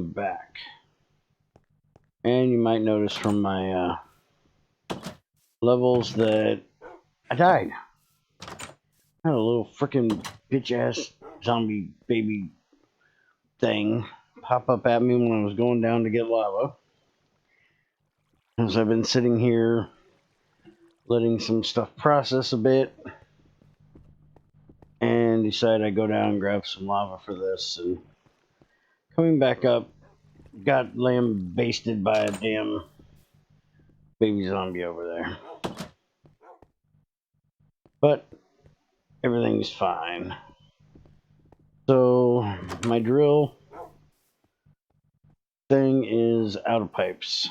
I'm back. And you might notice from my levels that I died. I had a little freaking bitch-ass zombie baby thing pop up at me when I was going down to get lava. As I've been sitting here letting some stuff process a bit, and decided I'd go down and grab some lava for this, and coming back up, got lambasted by a damn baby zombie over there. But everything's fine. So my drill thing is out of pipes.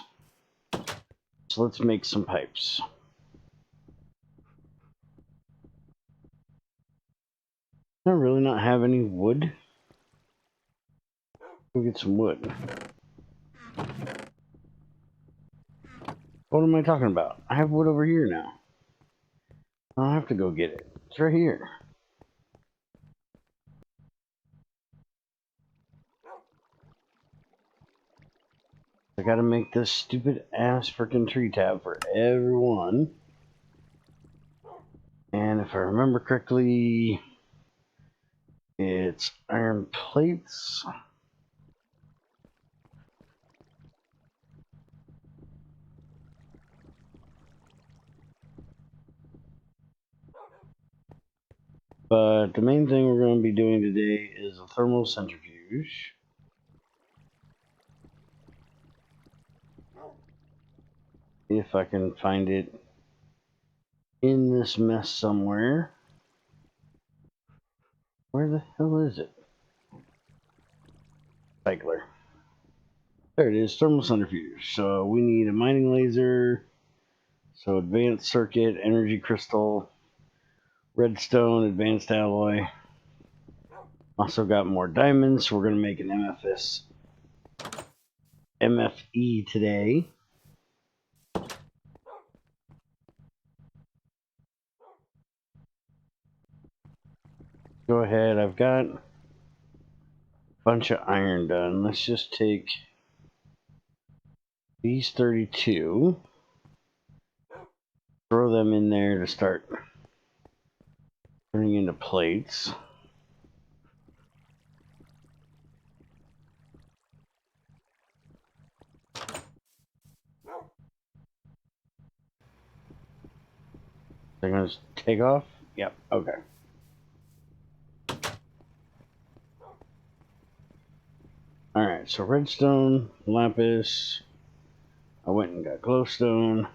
So let's make some pipes. Do I really not have any wood? Go get some wood. What am I talking about? I have wood over here now. I don't have to go get it. It's right here. I gotta make this stupid ass freaking tree tab for everyone. And if I remember correctly, it's iron plates. But the main thing we're going to be doing today is a thermal centrifuge. If I can find it in this mess somewhere. Where the hell is it? Cycler. There it is, thermal centrifuge. So we need a mining laser, so advanced circuit, energy crystal, redstone, advanced alloy. Also got more diamonds, so we're going to make an MFE today. Go ahead, I've got a bunch of iron done. Let's just take these 32, throw them in there to start turning into plates. They're going to take off? Yep, okay. Alright, so redstone, lapis, I went and got glowstone.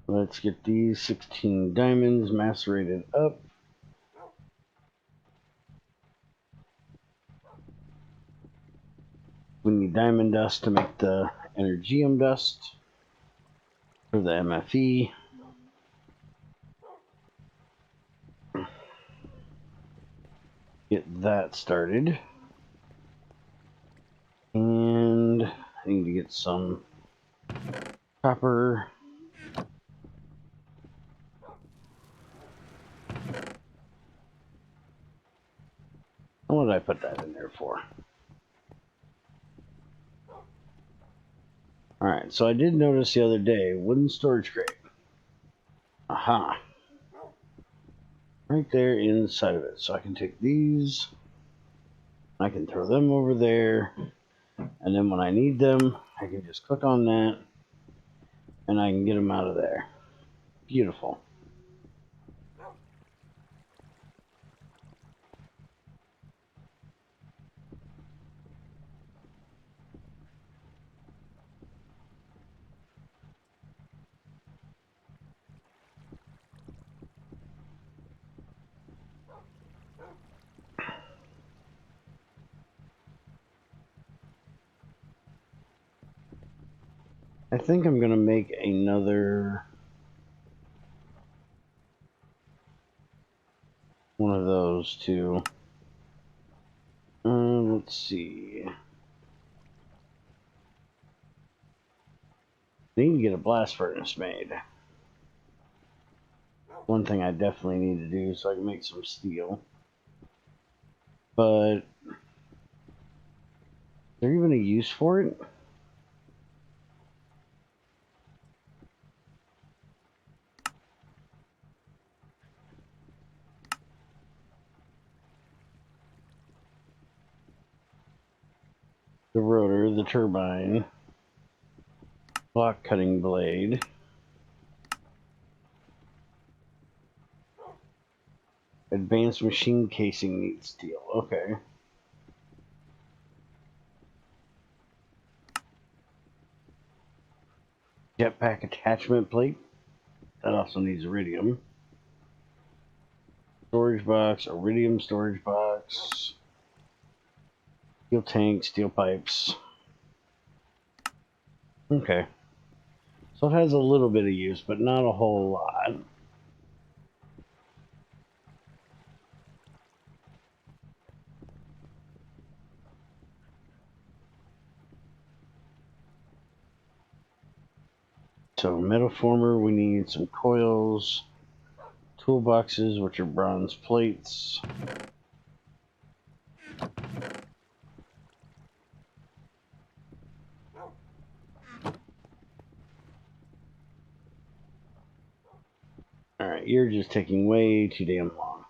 Let's get these 16 diamonds macerated up. We need diamond dust to make the energium dust for the MFE. Get that started. And I need to get some copper. What did I put that in there for? Alright, so I did notice the other day, wooden storage crate. Aha. Right there inside of it. So I can take these, I can throw them over there, and then when I need them, I can just click on that, and I can get them out of there. Beautiful. I think I'm going to make another one of those too. Let's see. Need to get a blast furnace made. One thing I definitely need to do so I can make some steel. But is there even a use for it? The rotor, the turbine, block cutting blade. Advanced machine casing needs steel. Okay. Jetpack attachment plate. That also needs iridium. Storage box, iridium storage box. Steel tank, steel pipes. Okay. So it has a little bit of use, but not a whole lot. So metaformer, we need some coils, toolboxes, which are bronze plates. Alright, you're just taking way too damn long.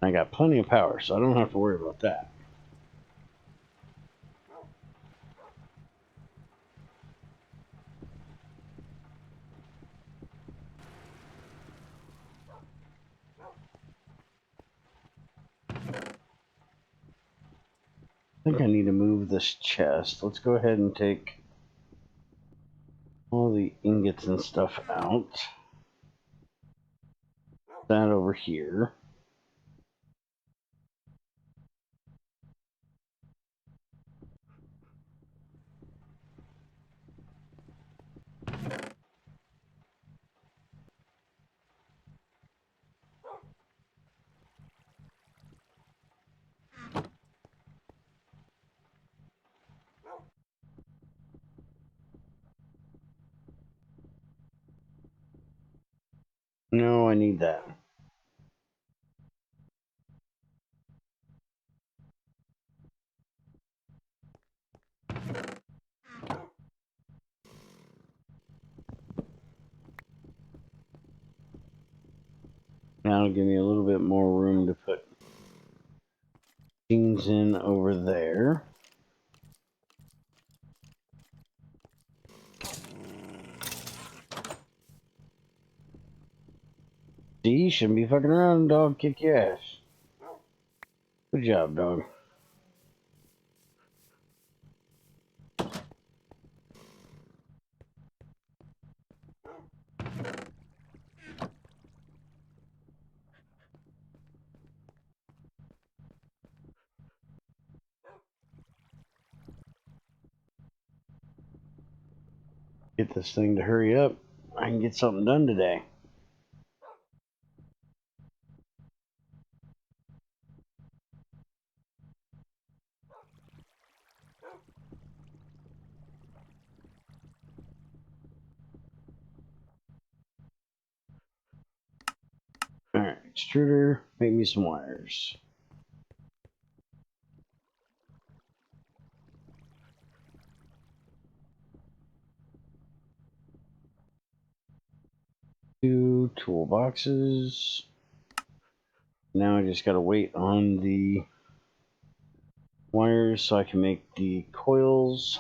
I got plenty of power, so I don't have to worry about that. I think I need to move this chest. Let's go ahead and take all the ingots and stuff out. That over here. No, I need that. Now it'll give me a little bit more room to put things in over there. See, you shouldn't be fucking around, dog. Kick your ass. Good job, dog. Get this thing to hurry up. I can get something done today. Alright, extruder, make me some wires. Two toolboxes. Now I just gotta wait on the wires so I can make the coils.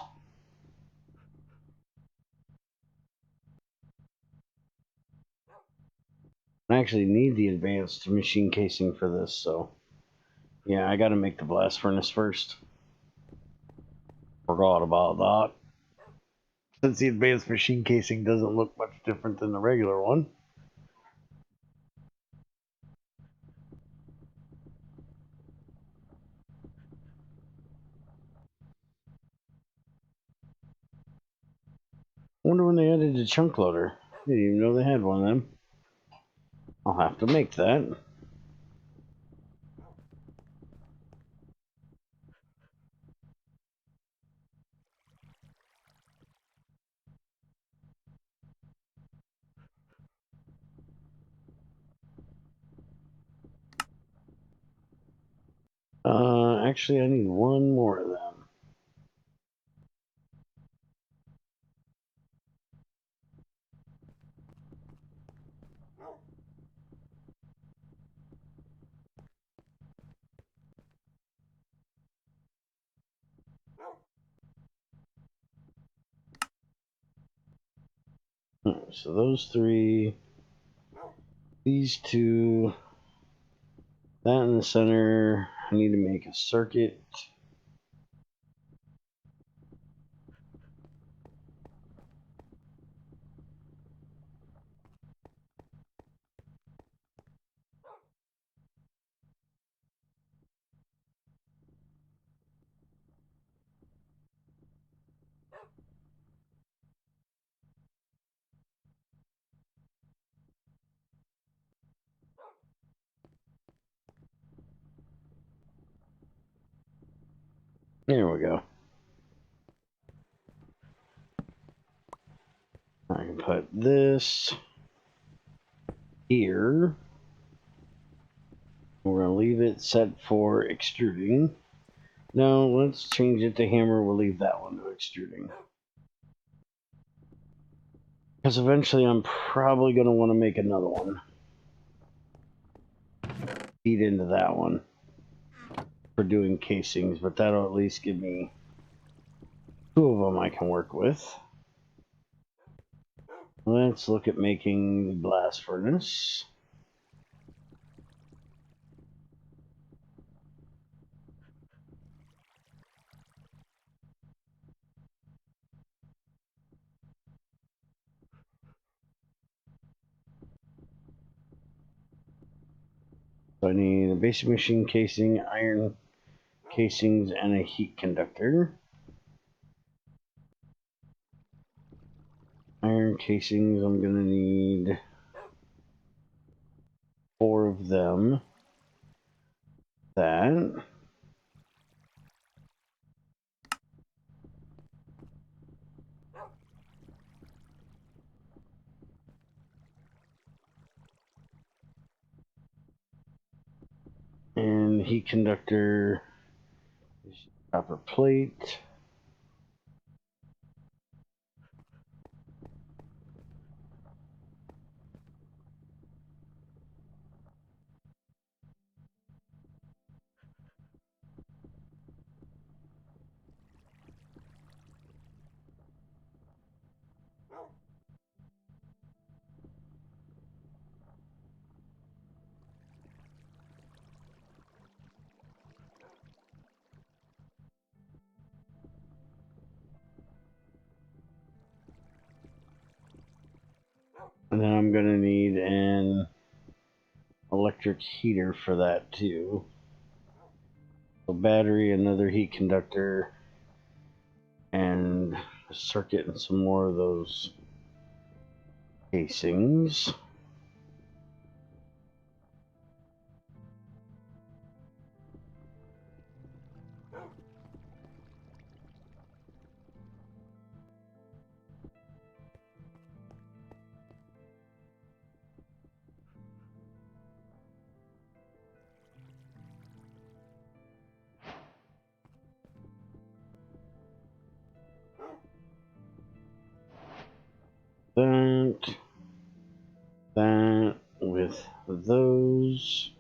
I actually need the advanced machine casing for this, so yeah, I gotta make the blast furnace first. Forgot about that. Since the advanced machine casing doesn't look much different than the regular one. Wonder when they added the chunk loader. Didn't even know they had one of them. I'll have to make that. Actually, I need one more of them. So those three, these two, that in the center. I need to make a circuit. There we go. I can put this here. We're going to leave it set for extruding. No, let's change it to hammer. We'll leave that one to extruding. Because eventually I'm probably going to want to make another one. Feed into that one for doing casings, but that'll at least give me two of them I can work with. Let's look at making the blast furnace. So I need a basic machine casing, iron casings, and a heat conductor. Iron casings, I'm going to need 4 of them. That. And heat conductor is copper plate. And then I'm going to need an electric heater for that too. So battery, another heat conductor, and a circuit and some more of those casings. That with those.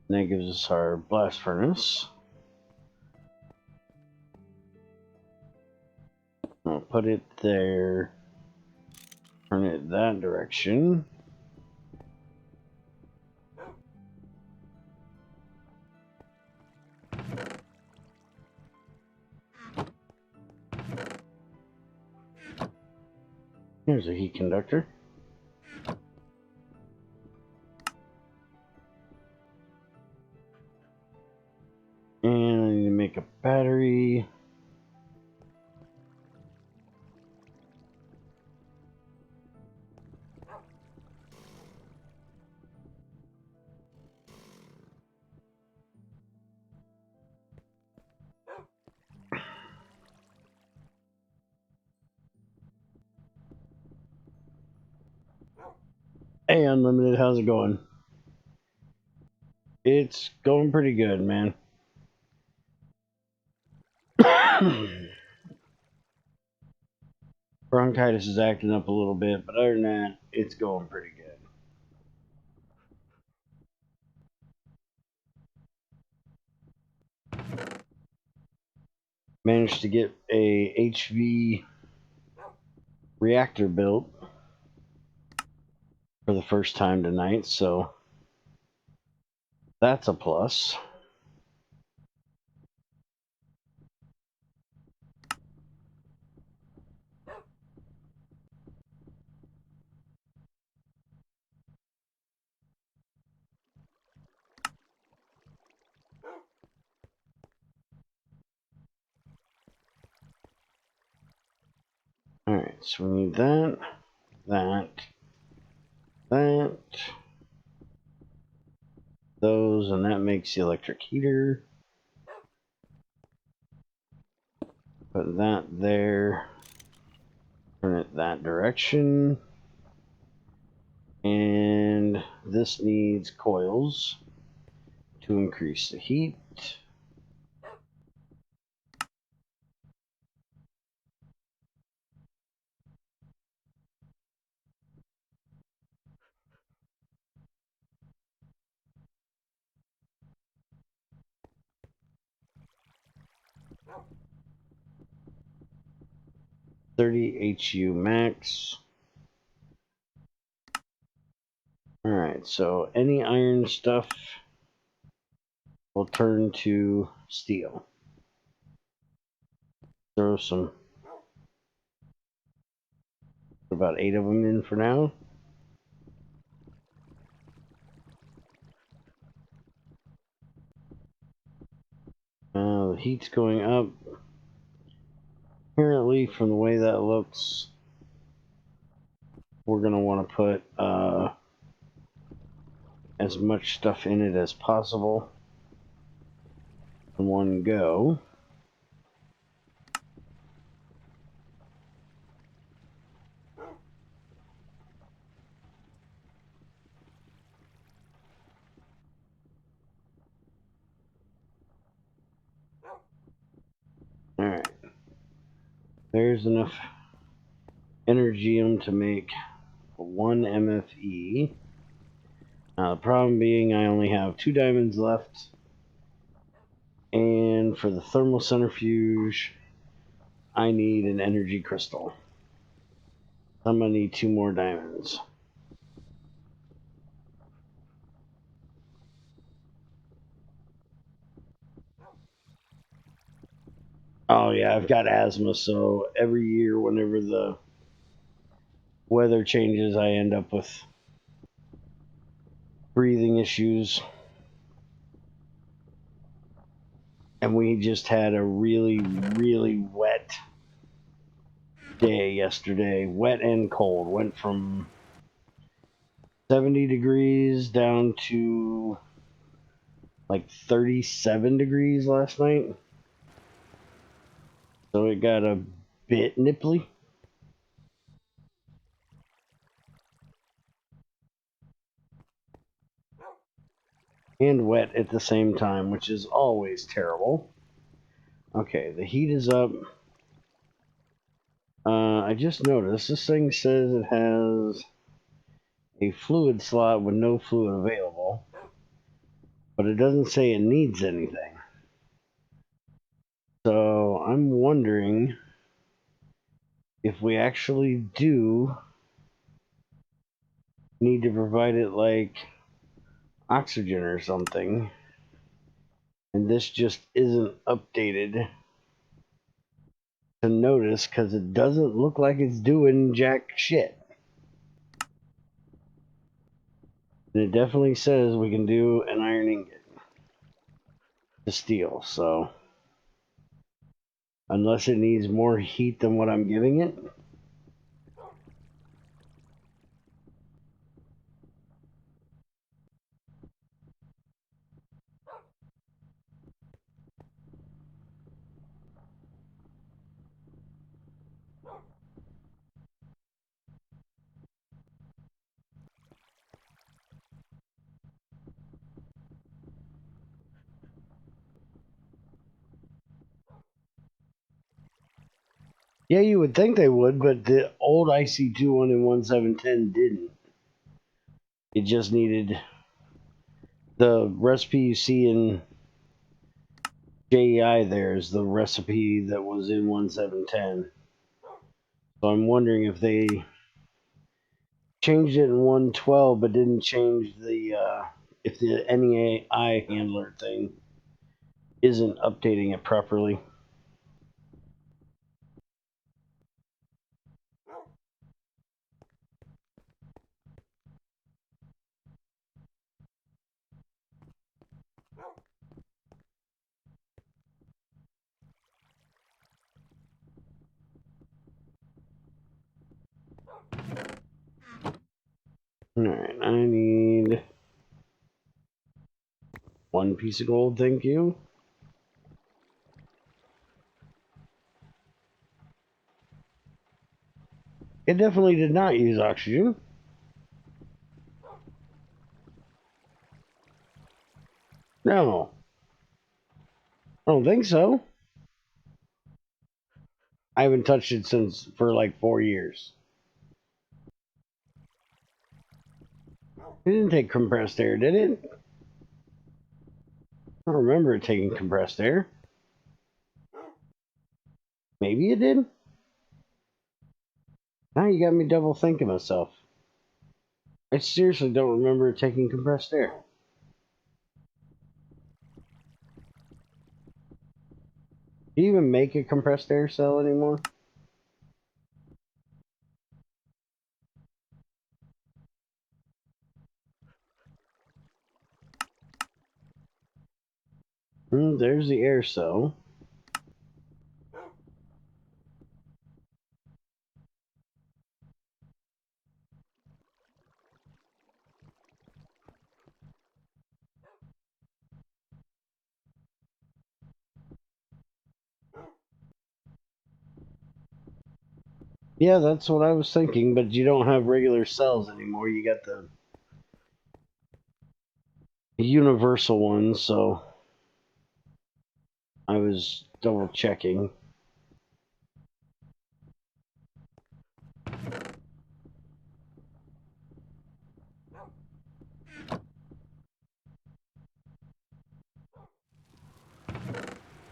And that gives us our blast furnace. I'll put it there. Turn it that direction. Here's a heat conductor. And I need to make a battery. Hey, Unlimited, how's it going? It's going pretty good, man. Bronchitis is acting up a little bit, but other than that, it's going pretty good. Managed to get a HV reactor built for the first time tonight, so that's a plus. Alright, so we need that, those, and that makes the electric heater. Put that there. Turn it that direction. And this needs coils to increase the heat. $30 HU max. Alright, so any iron stuff will turn to steel. Throw some, about 8 of them in for now. The heat's going up. Apparently, from the way that looks, we're going to want to put as much stuff in it as possible in one go. Alright. There's enough energium to make 1 MFE. Now, the problem being I only have 2 diamonds left. And for the thermal centrifuge, I need an energy crystal. I'm going to need 2 more diamonds. Oh yeah, I've got asthma, so every year whenever the weather changes, I end up with breathing issues. And we just had a really, really wet day yesterday. Wet and cold. Went from 70 degrees down to like 37 degrees last night. So it got a bit nipply. And wet at the same time, which is always terrible. Okay, the heat is up. I just noticed this thing says it has a fluid slot with no fluid available, but it doesn't say it needs anything. So I'm wondering if we actually do need to provide it like oxygen or something, and this just isn't updated to notice because it doesn't look like it's doing jack shit. And it definitely says we can do an iron ingot to steel, so unless it needs more heat than what I'm giving it. Yeah, you would think they would, but the old IC2 one in 1710 didn't. It just needed the recipe you see in JEI there is the recipe that was in 1710. So I'm wondering if they changed it in 112 but didn't change the if the NEI handler thing isn't updating it properly. Alright, I need one piece of gold, thank you. It definitely did not use oxygen. No, I don't think so. I haven't touched it for like 4 years. It didn't take compressed air, did it? I don't remember it taking compressed air. Maybe it did? Now you got me double thinking myself. I seriously don't remember it taking compressed air. Do you even make a compressed air cell anymore? There's the air cell. Yeah, that's what I was thinking, but you don't have regular cells anymore. You got the universal ones, so I was double checking.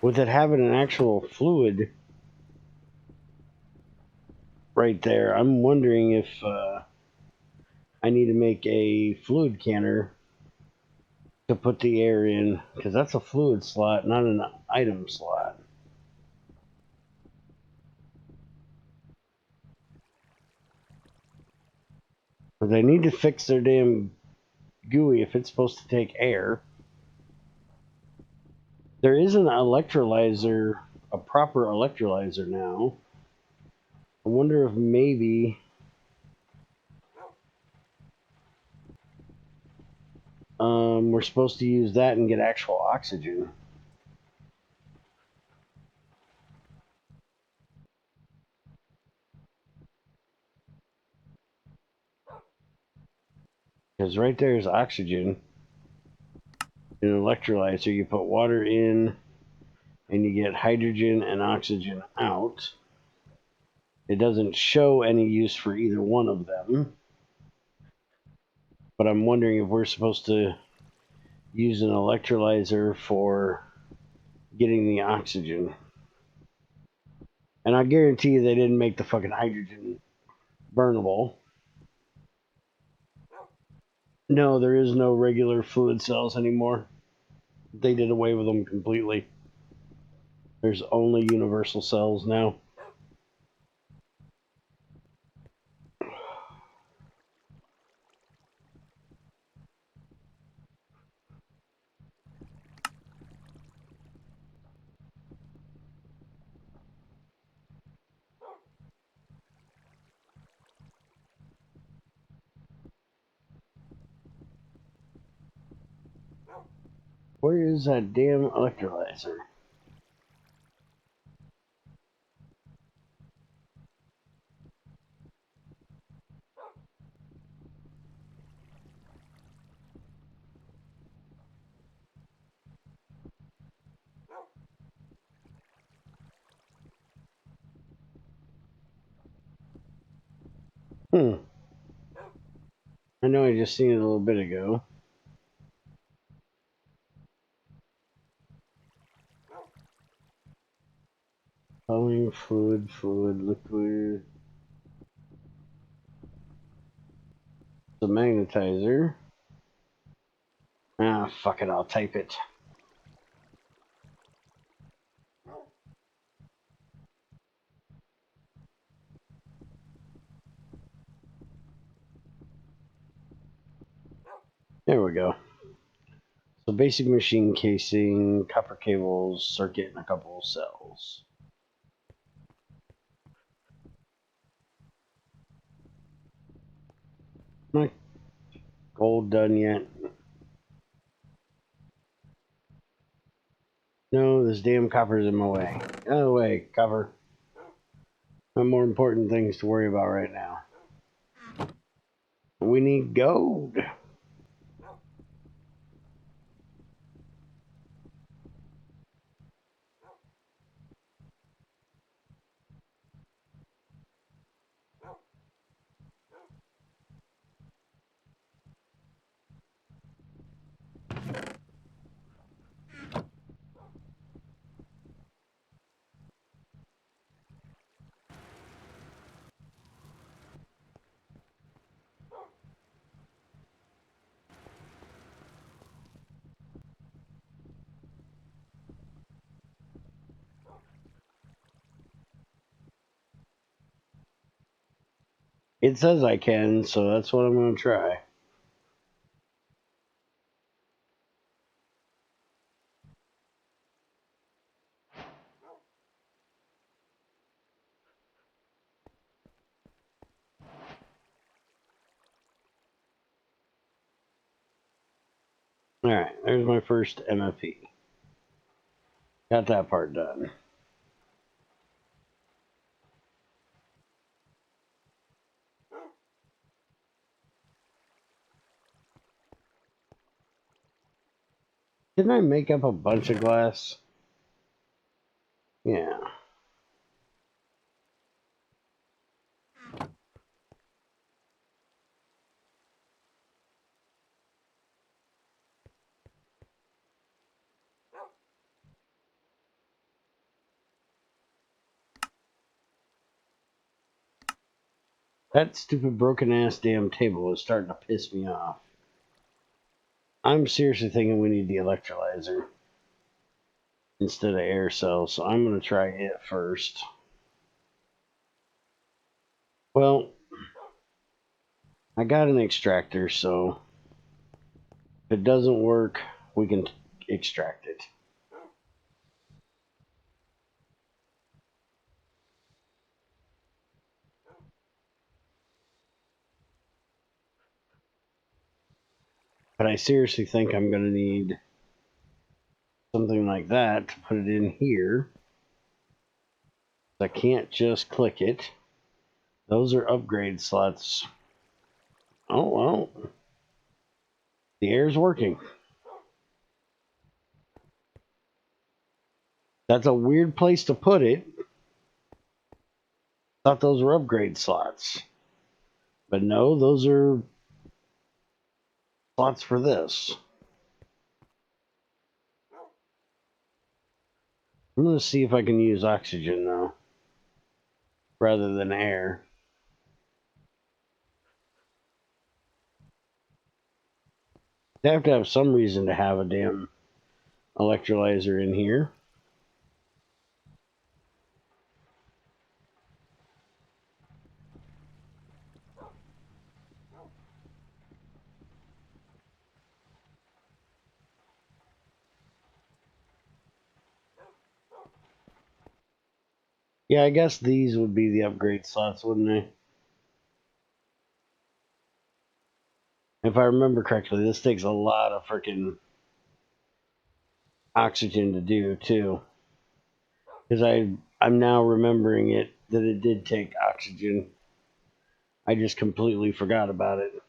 With it having an actual fluid right there, I'm wondering if I need to make a fluid canner to put the air in, because that's a fluid slot, not an item slot. But they need to fix their damn GUI if it's supposed to take air. There is an electrolyzer, a proper electrolyzer now. I wonder if maybe we're supposed to use that and get actual oxygen. Because right there is oxygen in an electrolyzer. You put water in and you get hydrogen and oxygen out. It doesn't show any use for either one of them. But I'm wondering if we're supposed to use an electrolyzer for getting the oxygen. And I guarantee you they didn't make the fucking hydrogen burnable. No, there is no regular fluid cells anymore. They did away with them completely. There's only universal cells now. Where is that damn electrolyzer? I know I just seen it a little bit ago. Following fluid, liquid. The magnetizer. Ah, fuck it, I'll type it. There we go. So basic machine casing, copper cables, circuit, and a couple of cells. Not gold done yet. No, this damn copper's in my way. Out of the way, copper. I have more important things to worry about right now. We need gold. It says I can, so that's what I'm going to try. Alright, there's my first MFP. Got that part done. Didn't I make up a bunch of glass? Yeah. That stupid broken ass damn table is starting to piss me off. I'm seriously thinking we need the electrolyzer instead of air cells, so I'm going to try it first. Well, I got an extractor, so if it doesn't work, we can extract it. But I seriously think I'm going to need something like that to put it in here. I can't just click it. Those are upgrade slots. Oh, well. The air's working. That's a weird place to put it. Thought those were upgrade slots. But no, those are slots for this. I'm going to see if I can use oxygen, though, rather than air. They have to have some reason to have a damn electrolyzer in here. Yeah, I guess these would be the upgrade slots, wouldn't they? If I remember correctly, this takes a lot of freaking oxygen to do, too. Because I'm now remembering it, that it did take oxygen. I just completely forgot about it.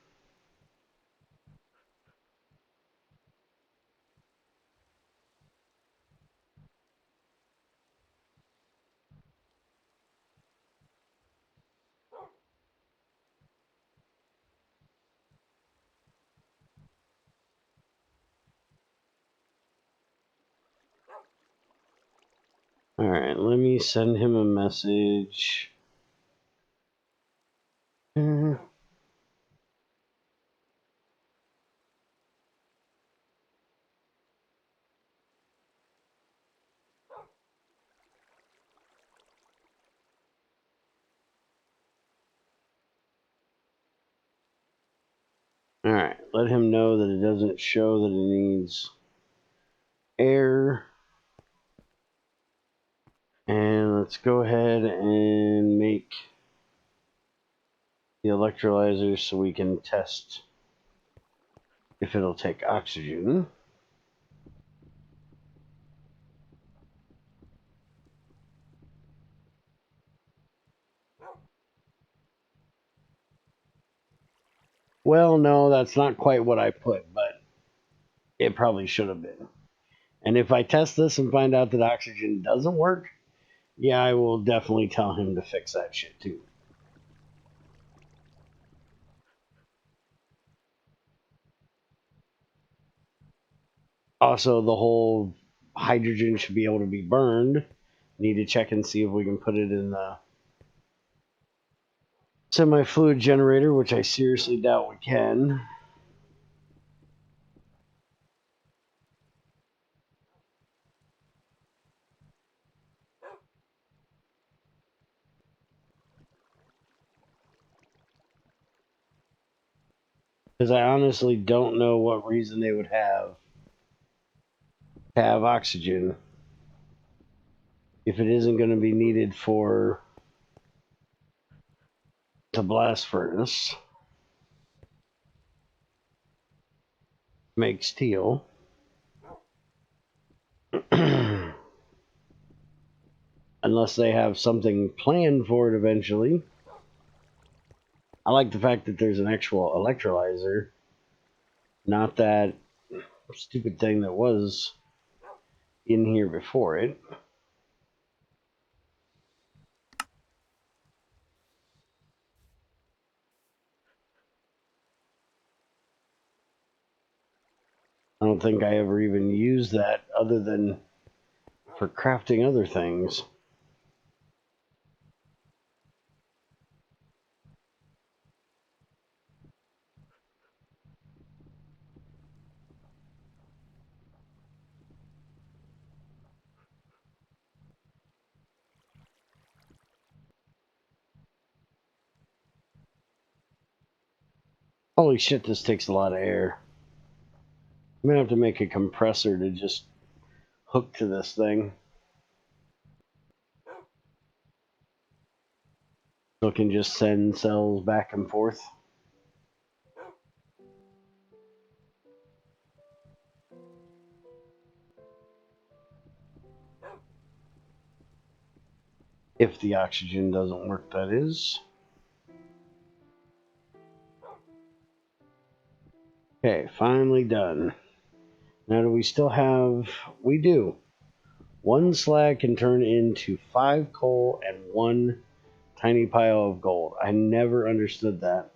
Alright, let me send him a message. Alright, let him know that it doesn't show that it needs air. And let's go ahead and make the electrolyzer so we can test if it'll take oxygen. Well, no, that's not quite what I put, but it probably should have been. And if I test this and find out that oxygen doesn't work, yeah, I will definitely tell him to fix that shit too. Also, the whole hydrogen should be able to be burned. Need to check and see if we can put it in the semi-fluid generator, which I seriously doubt we can. Because I honestly don't know what reason they would have to have oxygen if it isn't going to be needed for the blast furnace. Make steel. Unless they have something planned for it eventually. I like the fact that there's an actual electrolyzer, not that stupid thing that was in here before it. I don't think I ever even used that other than for crafting other things. Holy shit, this takes a lot of air. I'm gonna have to make a compressor to just hook to this thing. So it can just send cells back and forth. If the oxygen doesn't work, that is. Okay, finally done. Now do we still have... We do. 1 slag can turn into 5 coal and 1 tiny pile of gold. I never understood that.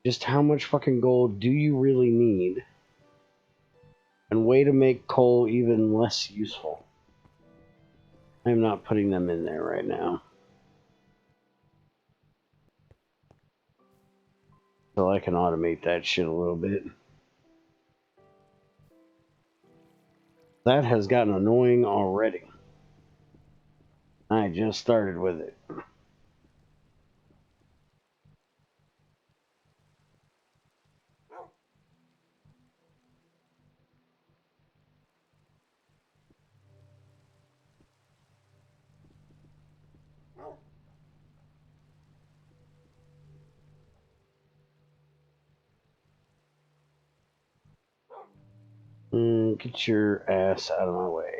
Just how much fucking gold do you really need? And way to make coal even less useful. I'm not putting them in there right now. So I can automate that shit a little bit. That has gotten annoying already. I just started with it. Get your ass out of my way.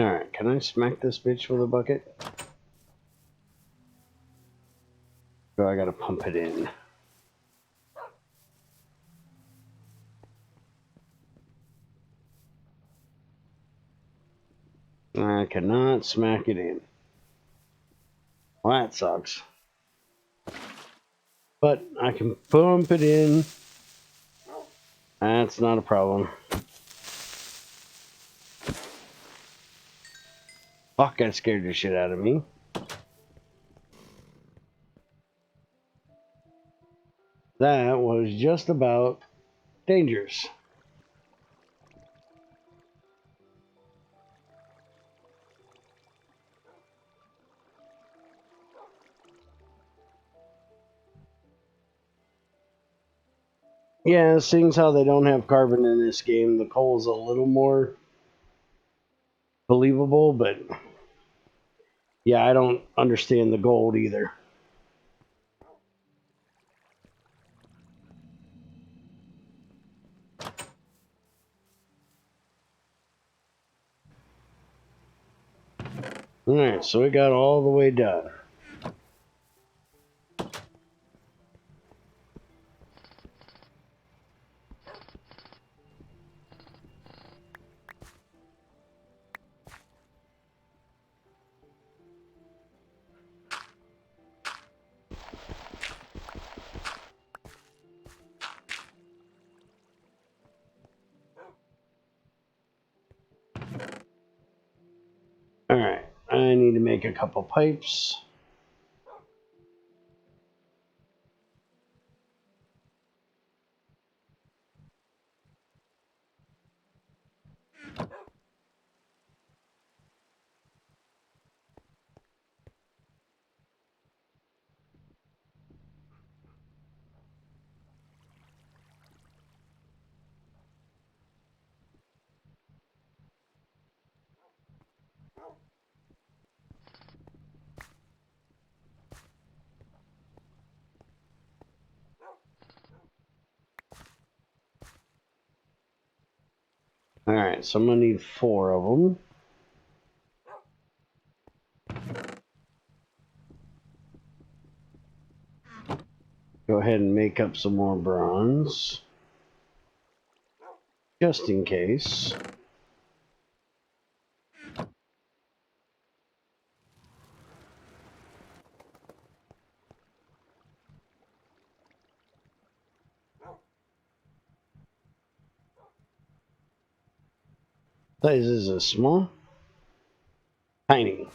Alright, can I smack this bitch with a bucket? So I gotta pump it in. I cannot smack it in. Well, that sucks. But I can pump it in. That's not a problem. Fuck, that scared the shit out of me. That was just about dangerous. Yeah, seeing how they don't have carbon in this game, the coal's a little more believable, but yeah, I don't understand the gold either. Alright, so we got all the way done. Alright, I need to make a couple pipes. Alright, so I'm gonna need 4 of them. Go ahead and make up some more bronze. Just in case. Size is a small? Tiny.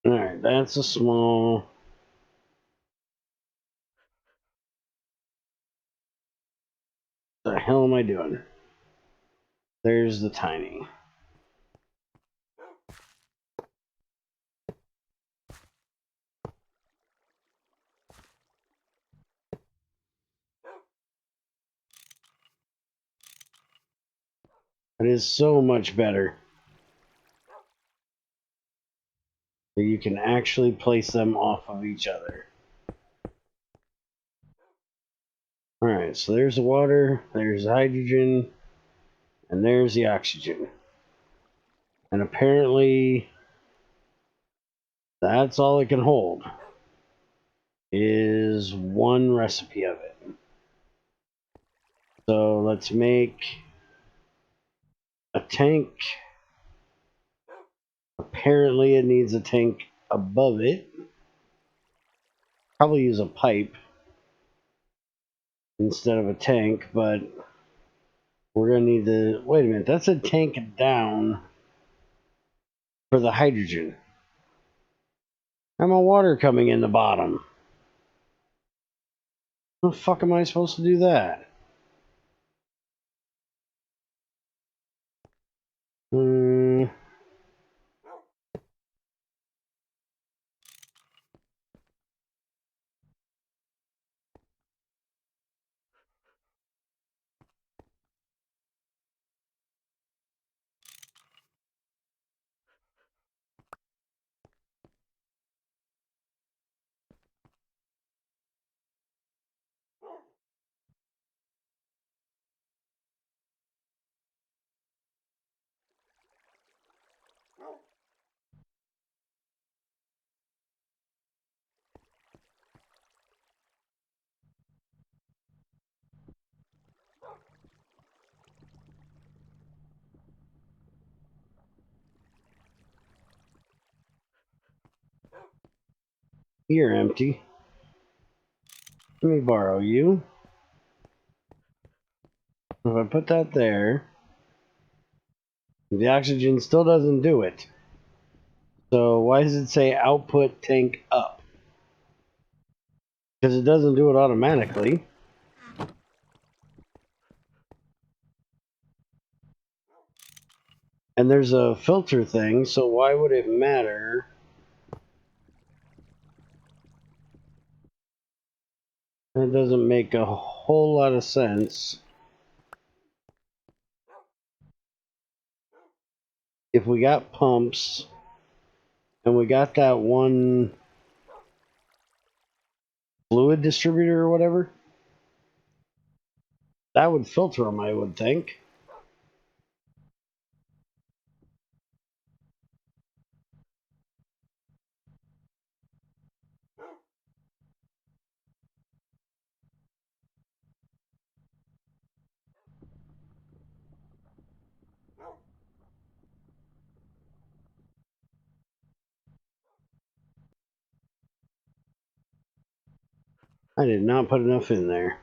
Alright, that's a small. What the hell am I doing? There's the tiny. It is so much better. So you can actually place them off of each other. Alright, so there's the water, there's the hydrogen, and there's the oxygen. And apparently, that's all it can hold, is one recipe of it. So let's make a tank. Apparently it needs a tank above it. Probably use a pipe instead of a tank, but we're going to need the... Wait a minute, that's a tank down for the hydrogen. How my water coming in the bottom? How the fuck am I supposed to do that? You're empty. Let me borrow you. If I put that there, the oxygen still doesn't do it. So why does it say output tank up? Because it doesn't do it automatically. And there's a filter thing, so why would it matter? That doesn't make a whole lot of sense. If we got pumps, and we got that one fluid distributor or whatever, that would filter them, I would think. I did not put enough in there.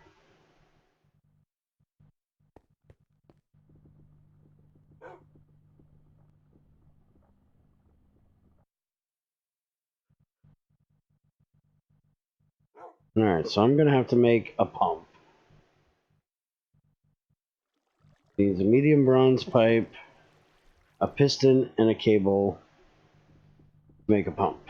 Alright, so I'm going to have to make a pump. Needs a medium bronze pipe, a piston, and a cable to make a pump.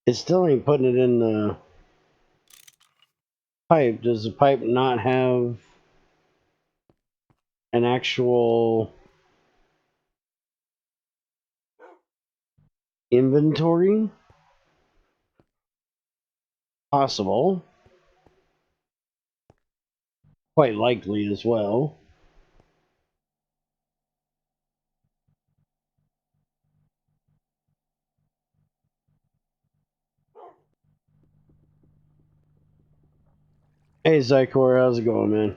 It still ain't putting it in the pipe. Does the pipe not have an actual inventory? Possible. Quite likely as well. Hey Zykor, how's it going, man?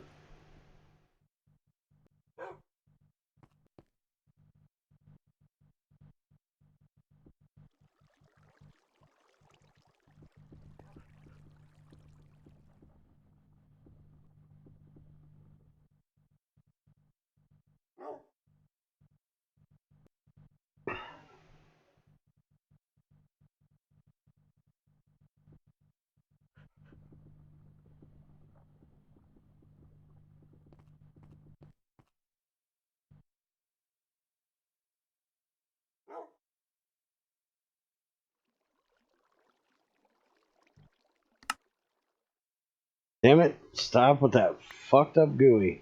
Damn it, stop with that fucked up GUI.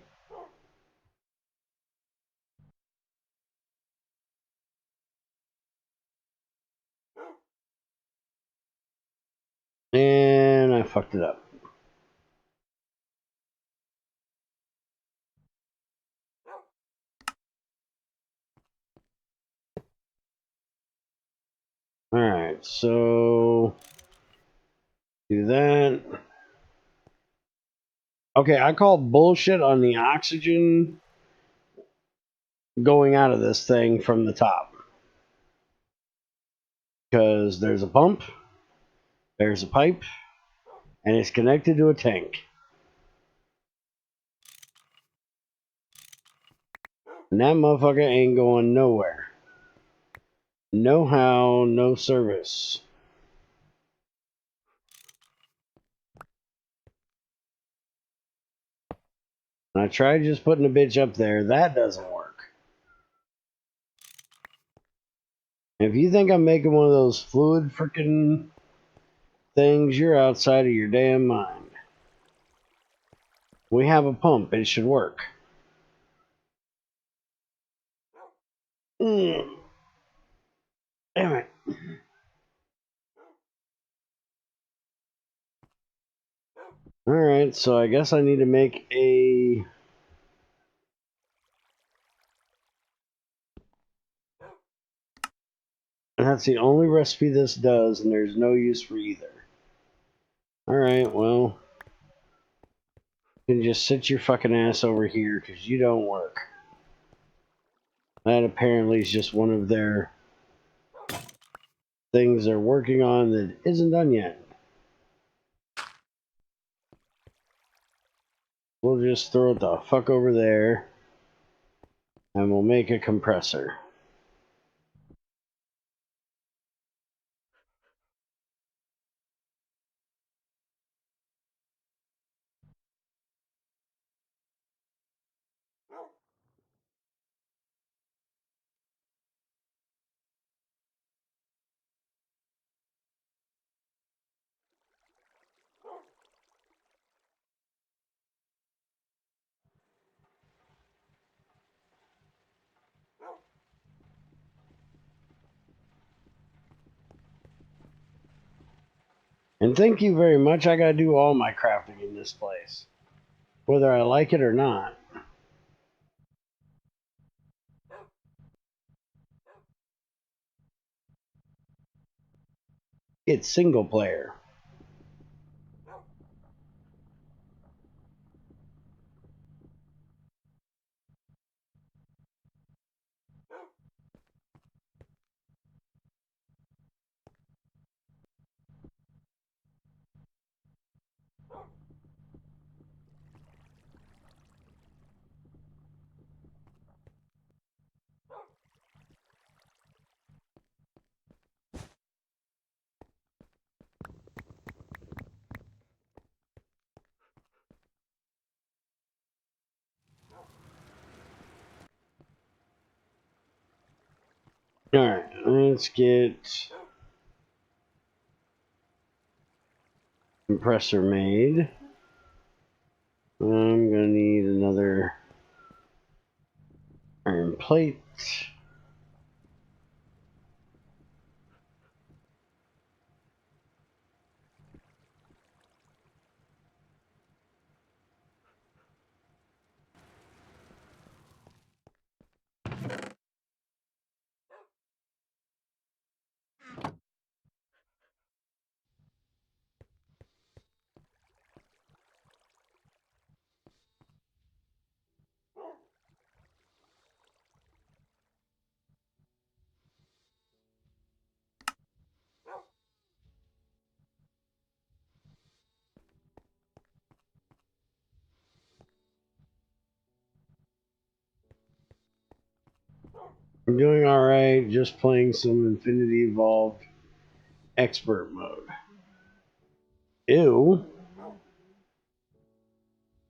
And I fucked it up. Alright, so do that. Okay, I call bullshit on the oxygen going out of this thing from the top. Because there's a pump, there's a pipe, and it's connected to a tank. And that motherfucker ain't going nowhere. No how, no service. And I tried just putting a bitch up there. That doesn't work. If you think I'm making one of those fluid freaking things, you're outside of your damn mind. We have a pump. It should work. Damn it. Alright, so I guess I need to make a... And that's the only recipe this does, and there's no use for either. Alright, well... You can just sit your fucking ass over here, because you don't work. That apparently is just one of their things they're working on that isn't done yet. We'll just throw it the fuck over there, and we'll make a compressor. And thank you very much. I gotta do all my crafting in this place, whether I like it or not. It's single player. Alright, let's get compressor made. I'm gonna need another iron plate. I'm doing alright, just playing some Infinity Evolved Expert mode. Ew.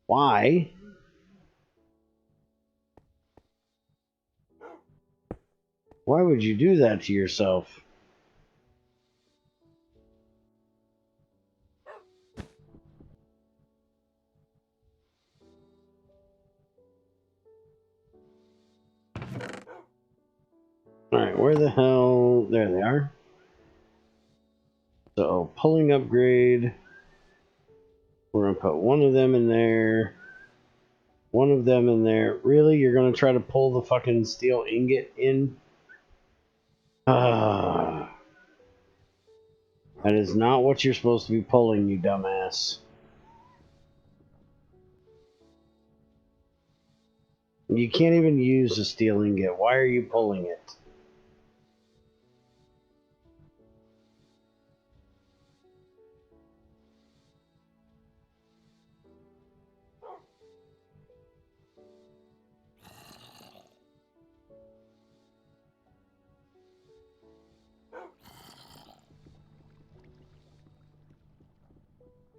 Why? Why would you do that to yourself? Alright, where the hell... There they are. So, pulling upgrade. We're going to put one of them in there. One of them in there. Really? You're going to try to pull the fucking steel ingot in? That is not what you're supposed to be pulling, you dumbass. You can't even use the steel ingot. Why are you pulling it?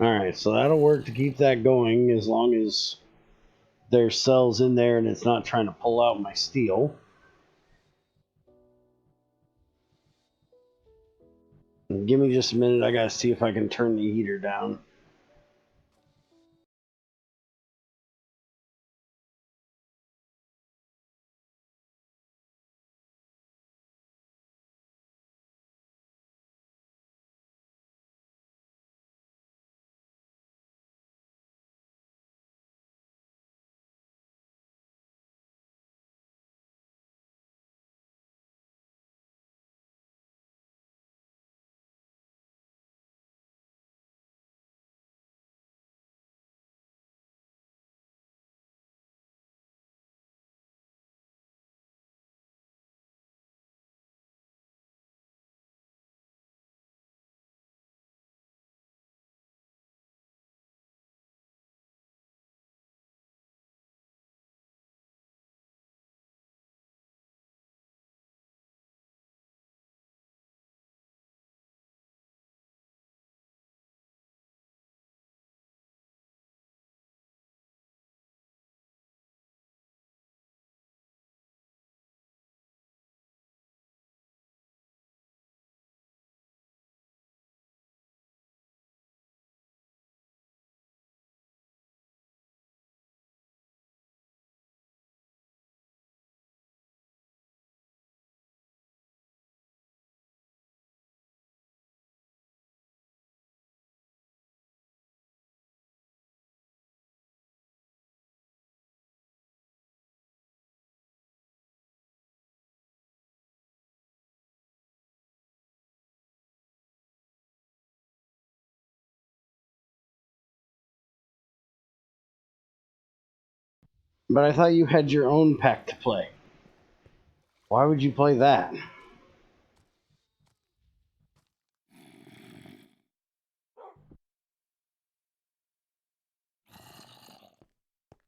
Alright, so that'll work to keep that going as long as there's cells in there and it's not trying to pull out my steel. Give me just a minute. I gotta see if I can turn the heater down. But I thought you had your own pack to play. Why would you play that?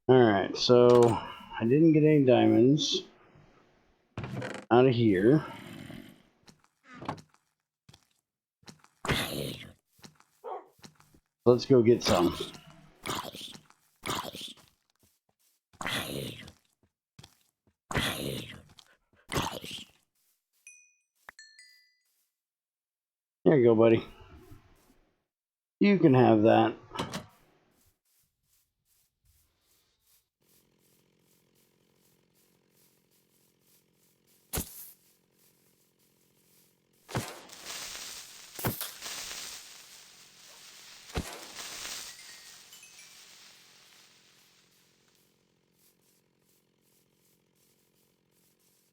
Alright, so I didn't get any diamonds out of here. Let's go get some. There you go, buddy. You can have that.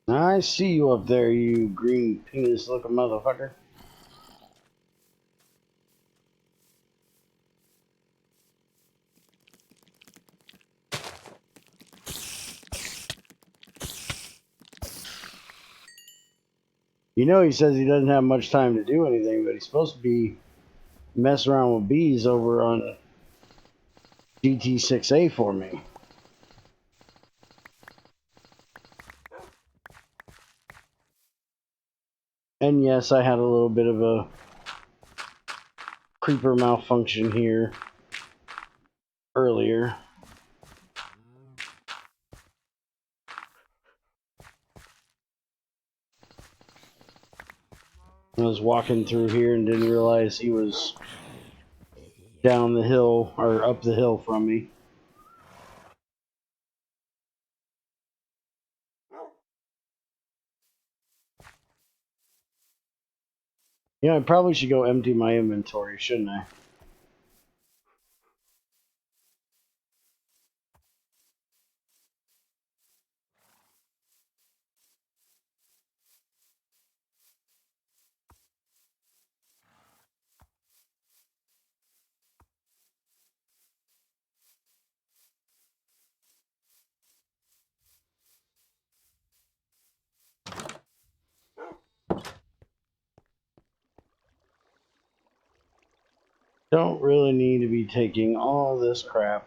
I see you up there, you green penis looking motherfucker. You know he says he doesn't have much time to do anything, but he's supposed to be messing around with bees over on GT6A for me. And yes, I had a little bit of a creeper malfunction here earlier. I was walking through here and didn't realize he was down the hill or up the hill from me. Yeah, I probably should go empty my inventory, shouldn't I? Don't really need to be taking all this crap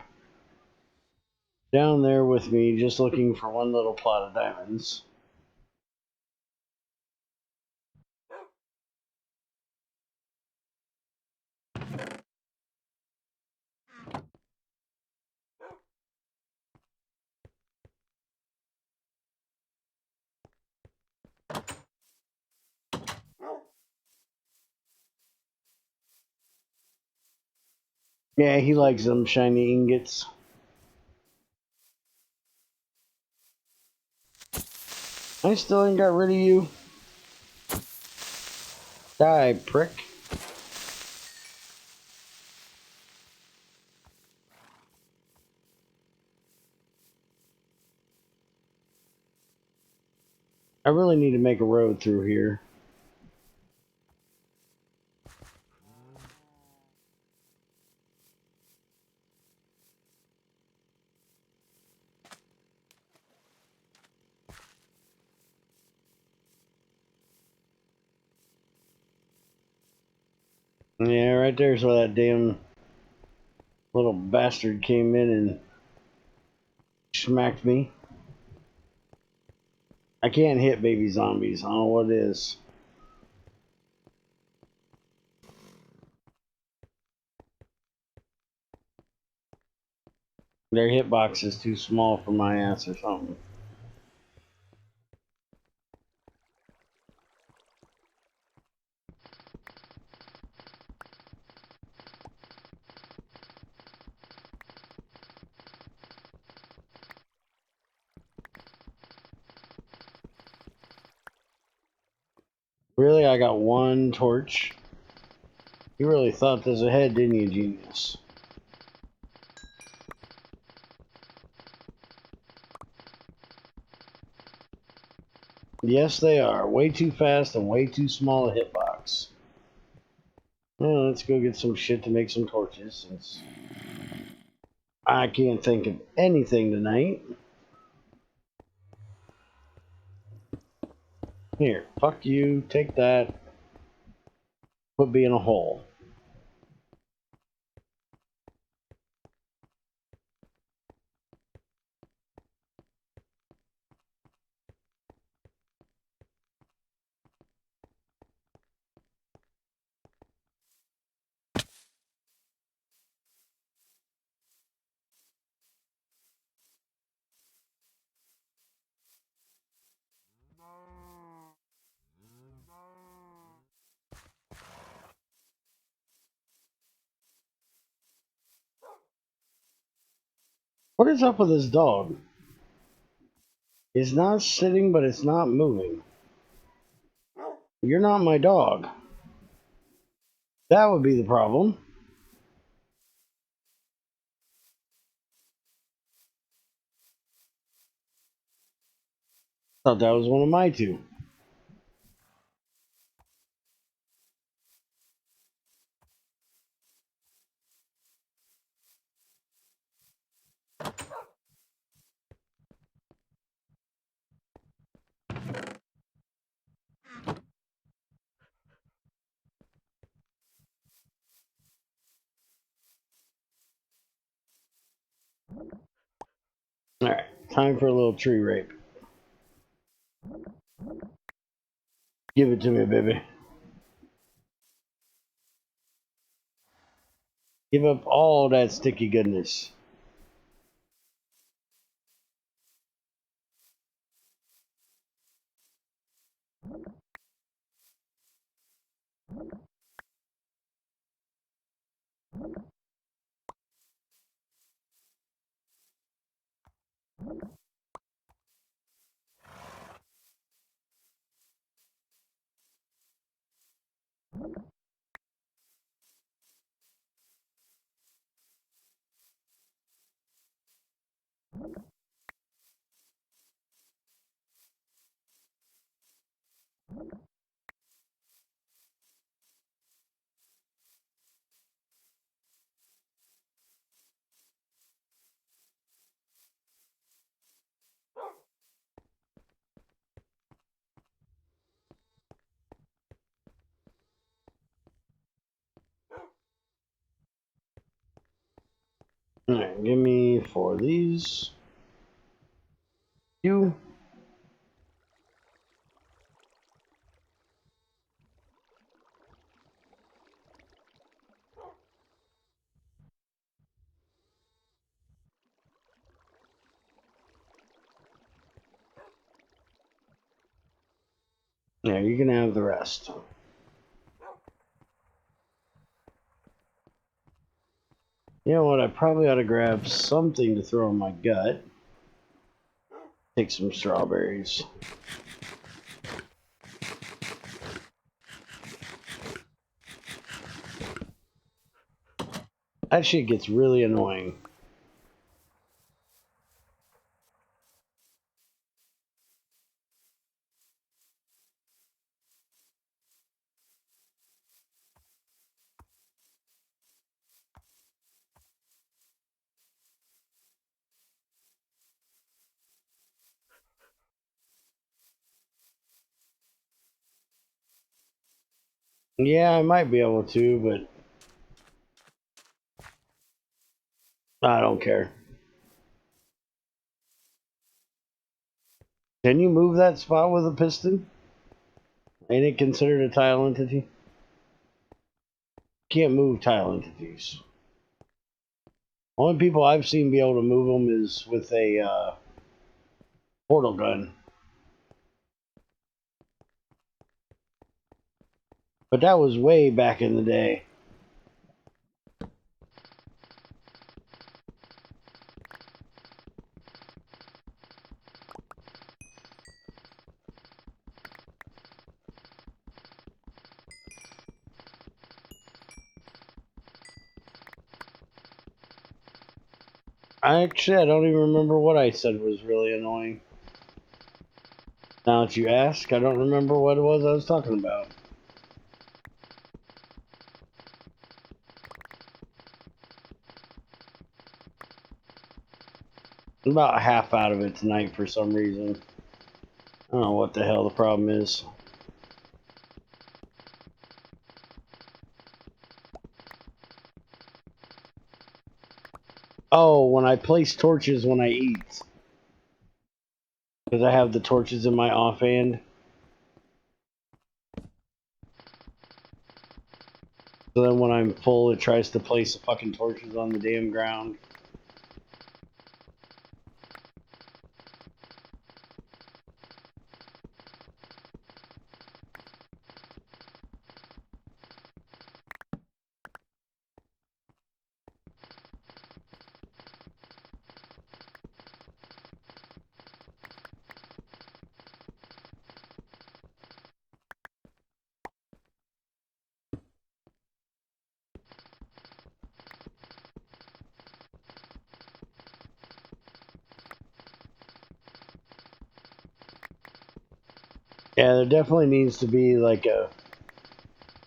down there with me just looking for one little plot of diamonds. Yeah, he likes them shiny ingots. I still ain't got rid of you. Die, prick. I really need to make a road through here. Yeah, right there's where that damn little bastard came in and smacked me. I can't hit baby zombies. I don't know what it is. Their hitbox is too small for my ass or something. Really? I got one torch? You really thought this ahead, didn't you, genius? Yes, they are. Way too fast and way too small a hitbox. Well, let's go get some shit to make some torches since I can't think of anything tonight. Here, fuck you. Take that. Put me in a hole. What is up with this dog? It's not sitting, but it's not moving. You're not my dog. That would be the problem. Thought that was one of my two. Alright, time for a little tree rape. Give it to me, baby. Give up all that sticky goodness. Alright, give me 4 of these. You. Yeah, you can have the rest. You know what? I probably ought to grab something to throw in my gut. Take some strawberries. That shit gets really annoying. Yeah, I might be able to, but I don't care. Can you move that spot with a piston? Ain't it considered a tile entity? Can't move tile entities. Only people I've seen be able to move them is with a portal gun. But that was way back in the day. Actually, I don't even remember what I said was really annoying. Now that you ask, I don't remember what it was I was talking about. I'm about half out of it tonight for some reason. I don't know what the hell the problem is. Oh, when I place torches when I eat. Because I have the torches in my offhand. So then when I'm full, it tries to place the fucking torches on the damn ground. Yeah, there definitely needs to be like a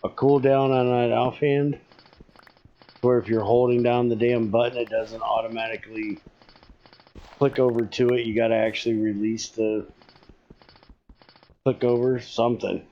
cooldown on that offhand. Where if you're holding down the damn button, it doesn't automatically click over to it. You gotta actually release the click over something.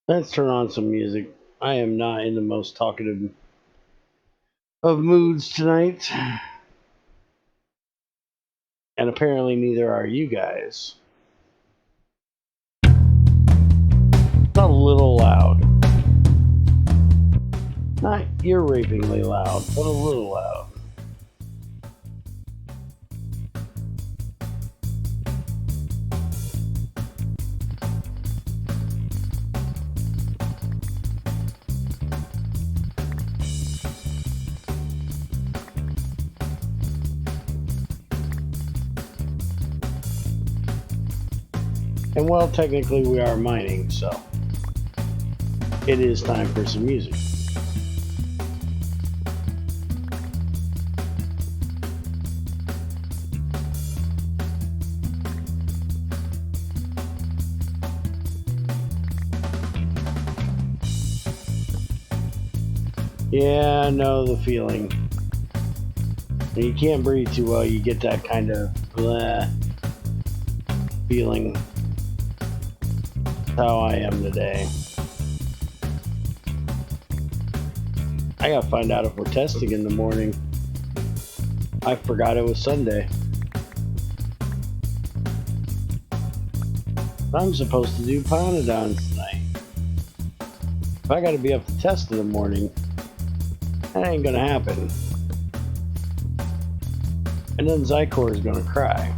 Let's turn on some music. I am not in the most talkative of moods tonight. And apparently neither are you guys. a little loud. Not ear-rapingly loud, but a little loud. And well, technically we are mining, so it is time for some music. Yeah, I know the feeling. When you can't breathe too well, you get that kind of bleh feeling. That's how I am today. I gotta find out if we're testing in the morning. I forgot it was Sunday. I'm supposed to do Ponadons tonight. If I gotta be up to test in the morning, that ain't gonna happen. And then Zycor is gonna cry.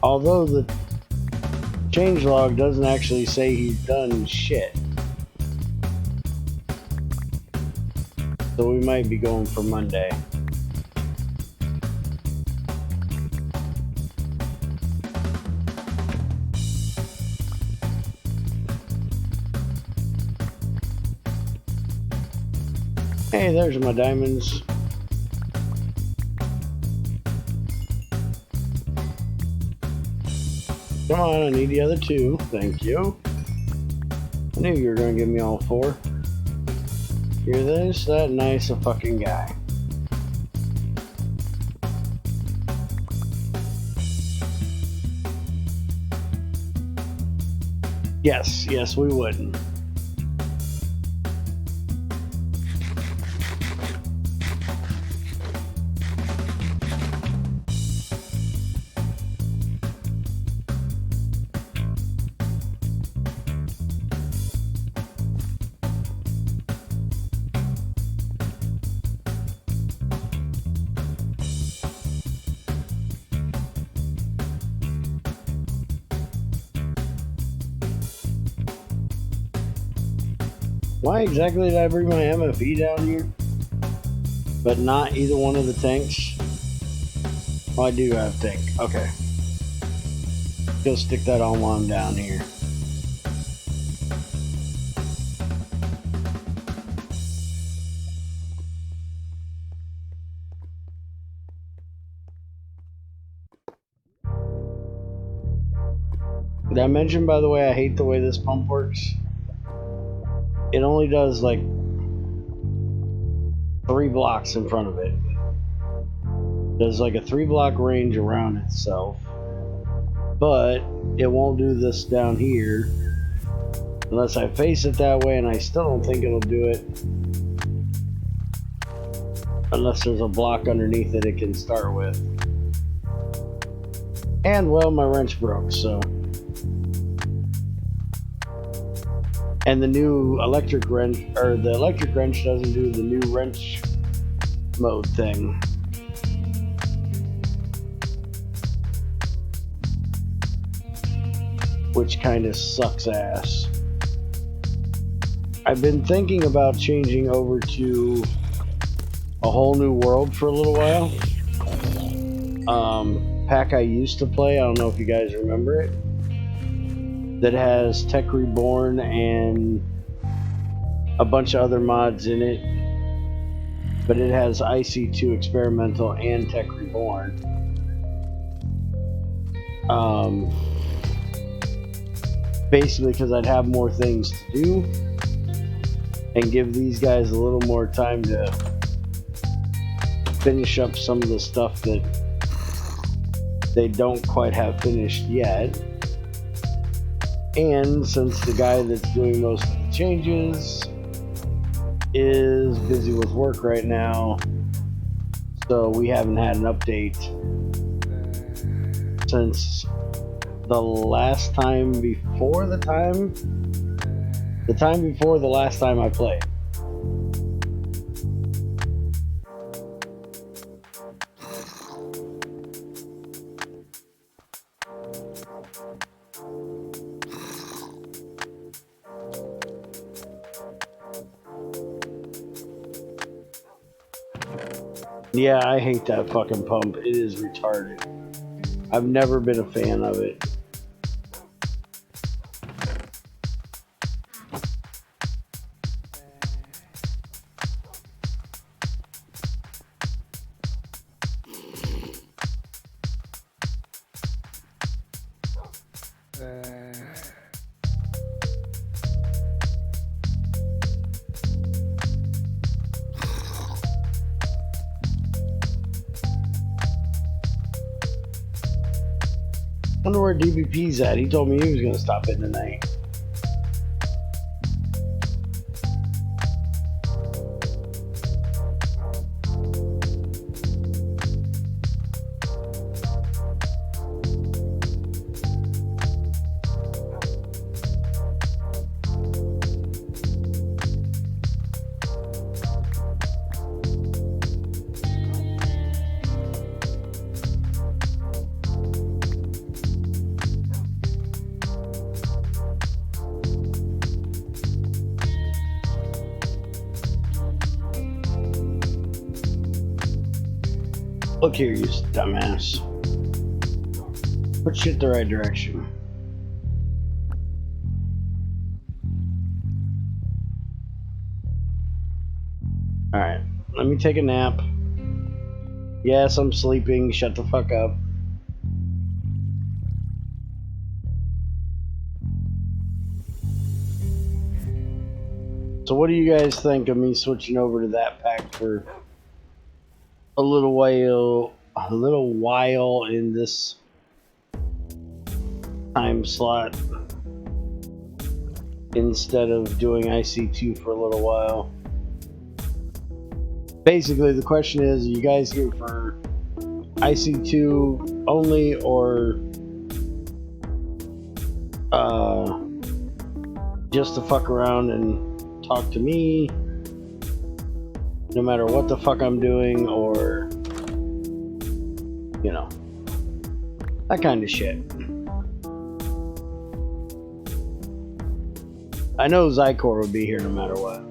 Although the changelog doesn't actually say he's done shit. So we might be going for Monday. Hey, there's my diamonds. Come on, I need the other two. Thank you. I knew you were going to give me all four. You're this, that nice a fucking guy. Yes, yes, we wouldn't. Why exactly did I bring my MFE down here? But not either one of the tanks? Oh, I do have tank. Okay. Go stick that on while I'm down here. Did I mention, by the way, I hate the way this pump works? It only does like 3 blocks in front of it. Does like a 3-block range around itself, but it won't do this down here unless I face it that way, and I still don't think it'll do it unless there's a block underneath it can start with. And well, my wrench broke, so. And the new electric wrench, or the electric wrench doesn't do the new wrench mode thing. Which kind of sucks ass. I've been thinking about changing over to a whole new world for a little while. Pack I used to play, I don't know if you guys remember it. That has Tech Reborn and a bunch of other mods in it, but it has IC2 Experimental and Tech Reborn. Basically because I'd have more things to do and give these guys a little more time to finish up some of the stuff that they don't quite have finished yet. And since the guy that's doing most of the changes is busy with work right now, so we haven't had an update since the last time before the time before the last time I played. Yeah, I hate that fucking pump. It is retarded. I've never been a fan of it. I wonder where DBP's at. He told me he was going to stop in tonight. Look here, you dumbass. Put shit the right direction. Alright, let me take a nap. Yes, I'm sleeping. Shut the fuck up. So what do you guys think of me switching over to that pack for a little while in this time slot instead of doing IC2 for a little while? Basically, the question is, are you guys here for IC2 only, or just to fuck around and talk to me no matter what the fuck I'm doing, or you know, that kind of shit. I know Zycor would be here no matter what,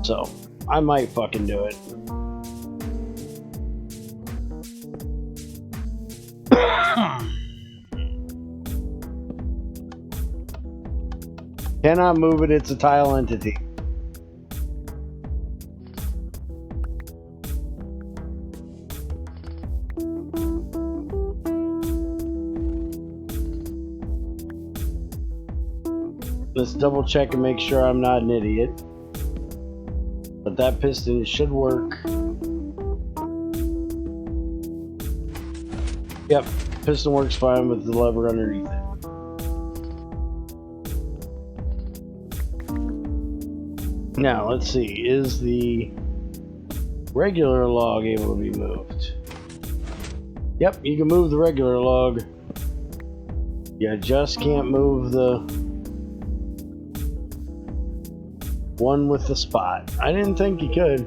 so I might fucking do it. Cannot move it, it's a tile entity. Let's double check and make sure I'm not an idiot. But that piston should work. Yep, piston works fine with the lever underneath it. Now, let's see, is the regular log able to be moved? Yep, you can move the regular log. You just can't move the one with the spot. I didn't think you could.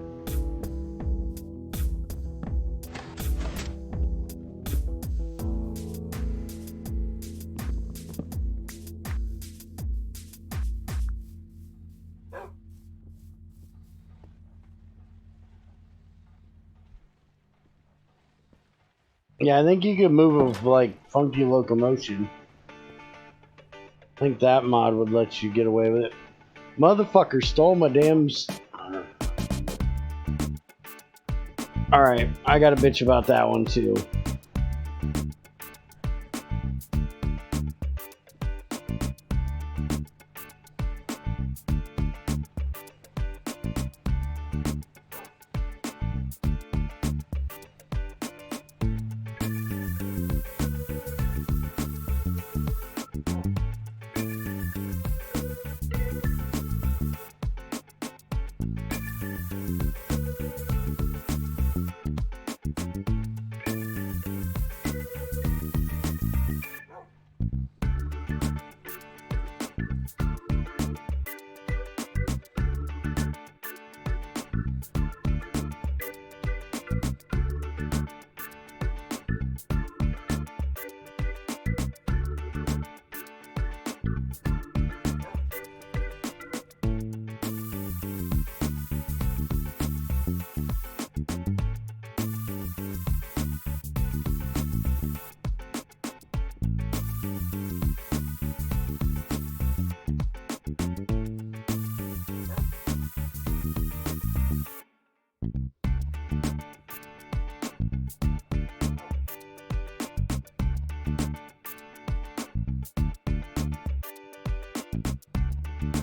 Yeah, I think you could move with like funky locomotion. I think that mod would let you get away with it. Motherfucker stole my damn... Alright, I got a bitch about that one too.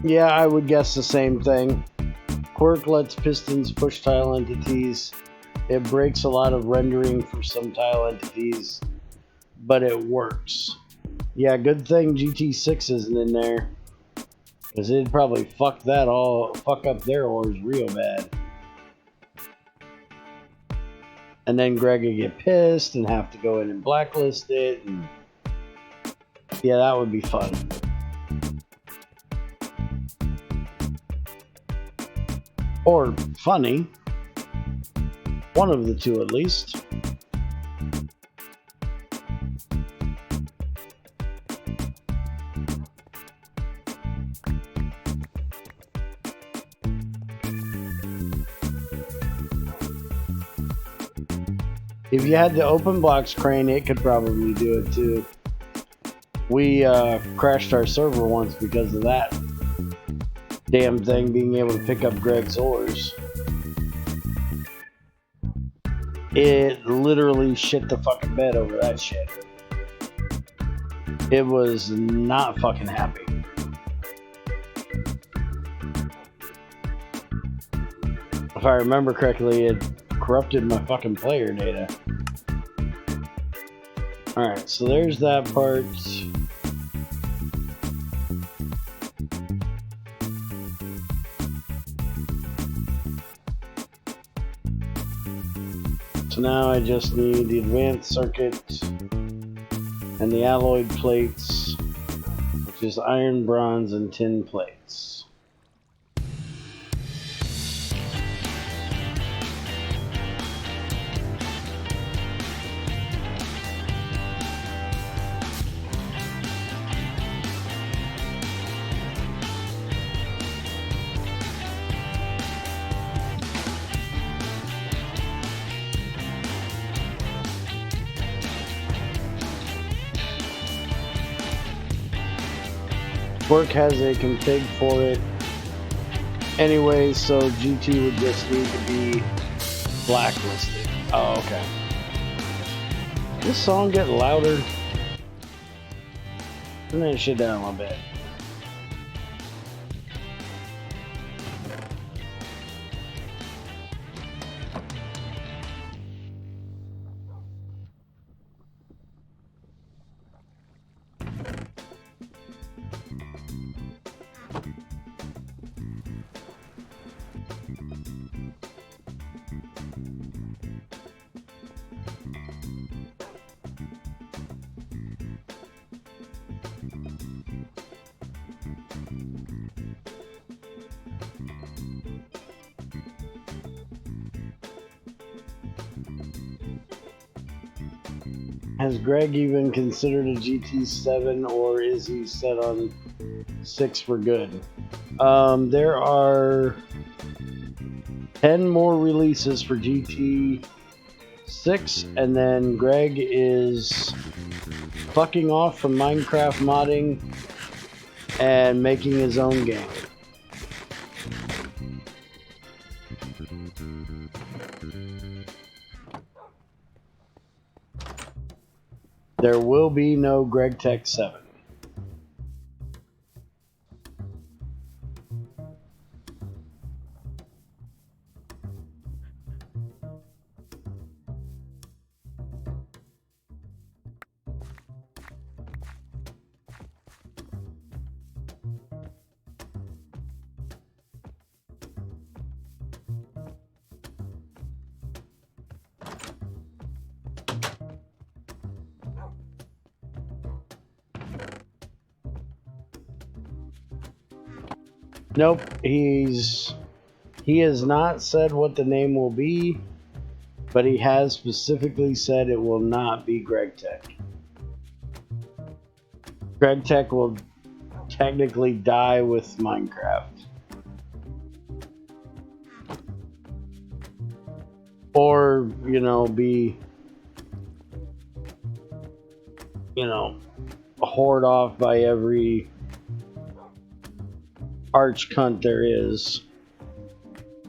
Yeah, I would guess the same thing. Quirk lets pistons push tile entities. It breaks a lot of rendering for some tile entities, but it works. Yeah, good thing GT6 isn't in there, because it'd probably fuck up their ores real bad. And then Greg would get pissed and have to go in and blacklist it, and yeah, that would be fun. Or funny. One of the two at least. If you had the open blocks crane, it could probably do it too. We crashed our server once because of that damn thing being able to pick up Greg's ores. It literally shit the fucking bed over that shit. It was not fucking happy. If I remember correctly, it corrupted my fucking player data. Alright, so there's that part. So now I just need the advanced circuit and the alloyed plates, which is iron, bronze, and tin plates. Work has a config for it anyway, so GT would just need to be blacklisted. Oh, okay. This song getting louder. Turn that shit down a little bit. Has Greg even considered a GT7, or is he set on 6 for good? There are 10 more releases for GT6, and then Greg is fucking off from Minecraft modding and making his own game. There will be no GregTech 7. Nope, he has not said what the name will be, but he has specifically said it will not be GregTech. GregTech will technically die with Minecraft. Or, be, hoard off by every arch cunt there is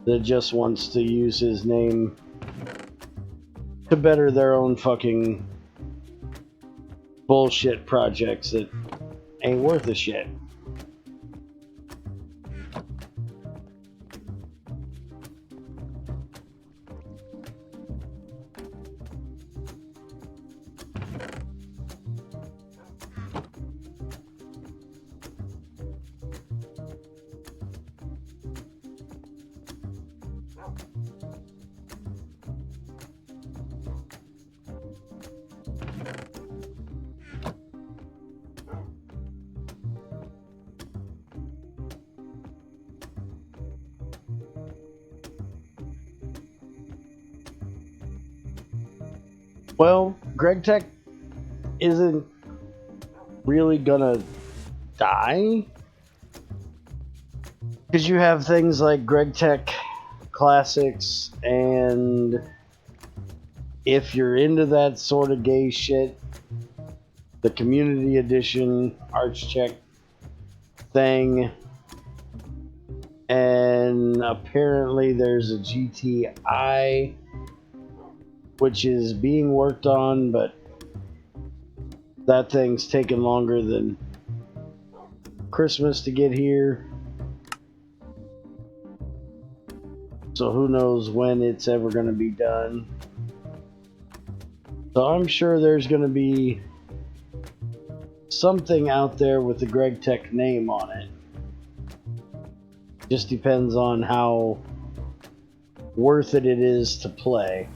that just wants to use his name to better their own fucking bullshit projects that ain't worth a shit. Well, GregTech isn't really gonna die because you have things like GregTech Classics, and if you're into that sort of gay shit, the Community Edition Archcheck thing, and apparently there's a GTI which is being worked on, but that thing's taken longer than Christmas to get here. So who knows when it's ever going to be done. So I'm sure there's going to be something out there with the GregTech name on it. Just depends on how worth it is to play.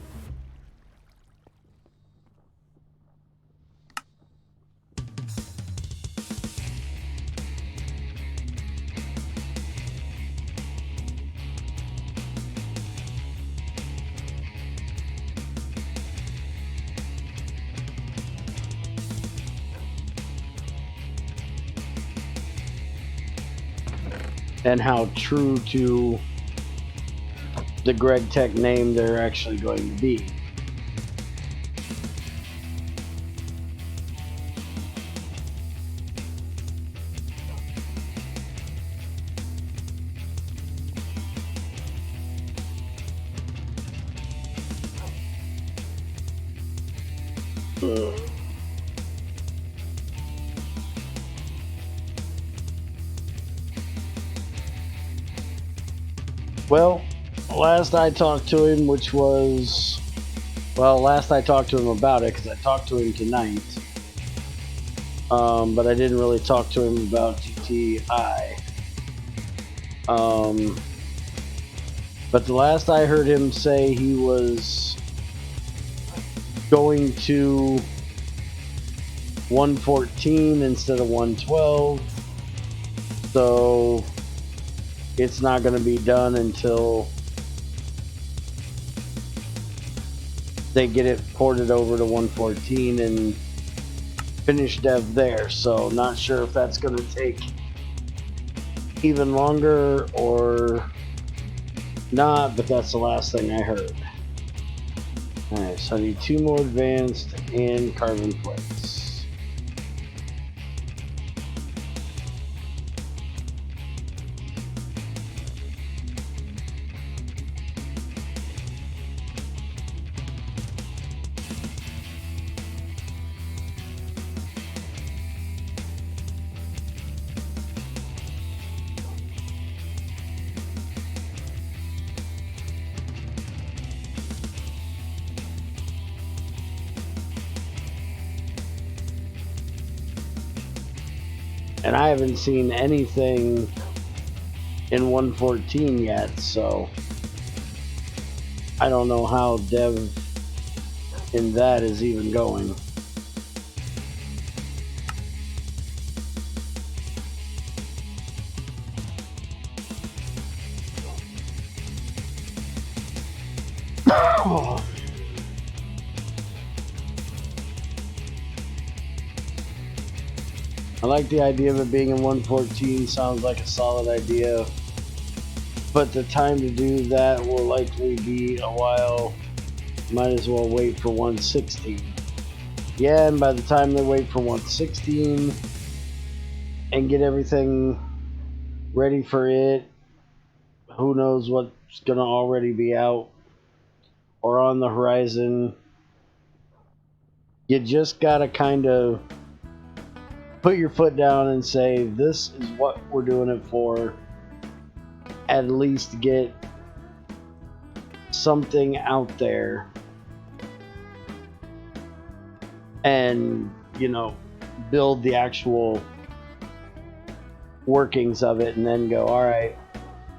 And how true to the GregTech name they're actually going to be. Well, last I talked to him, last I talked to him about it, because I talked to him tonight, but I didn't really talk to him about GTI. But the last I heard him say, he was going to 114 instead of 112, so it's not going to be done until they get it ported over to 114 and finish dev there. So not sure if that's going to take even longer or not, but that's the last thing I heard. Alright, so I need 2 more advanced and carbon plates. And I haven't seen anything in 114 yet, so I don't know how dev in that is even going. Oh. I like the idea of it being in 114, sounds like a solid idea, but the time to do that will likely be a while. Might as well wait for 116. Yeah, and by the time they wait for 116 and get everything ready for it, who knows what's gonna already be out or on the horizon. You just gotta kind of put your foot down and say, this is what we're doing it for. At least get something out there and, you know, build the actual workings of it and then go, all right,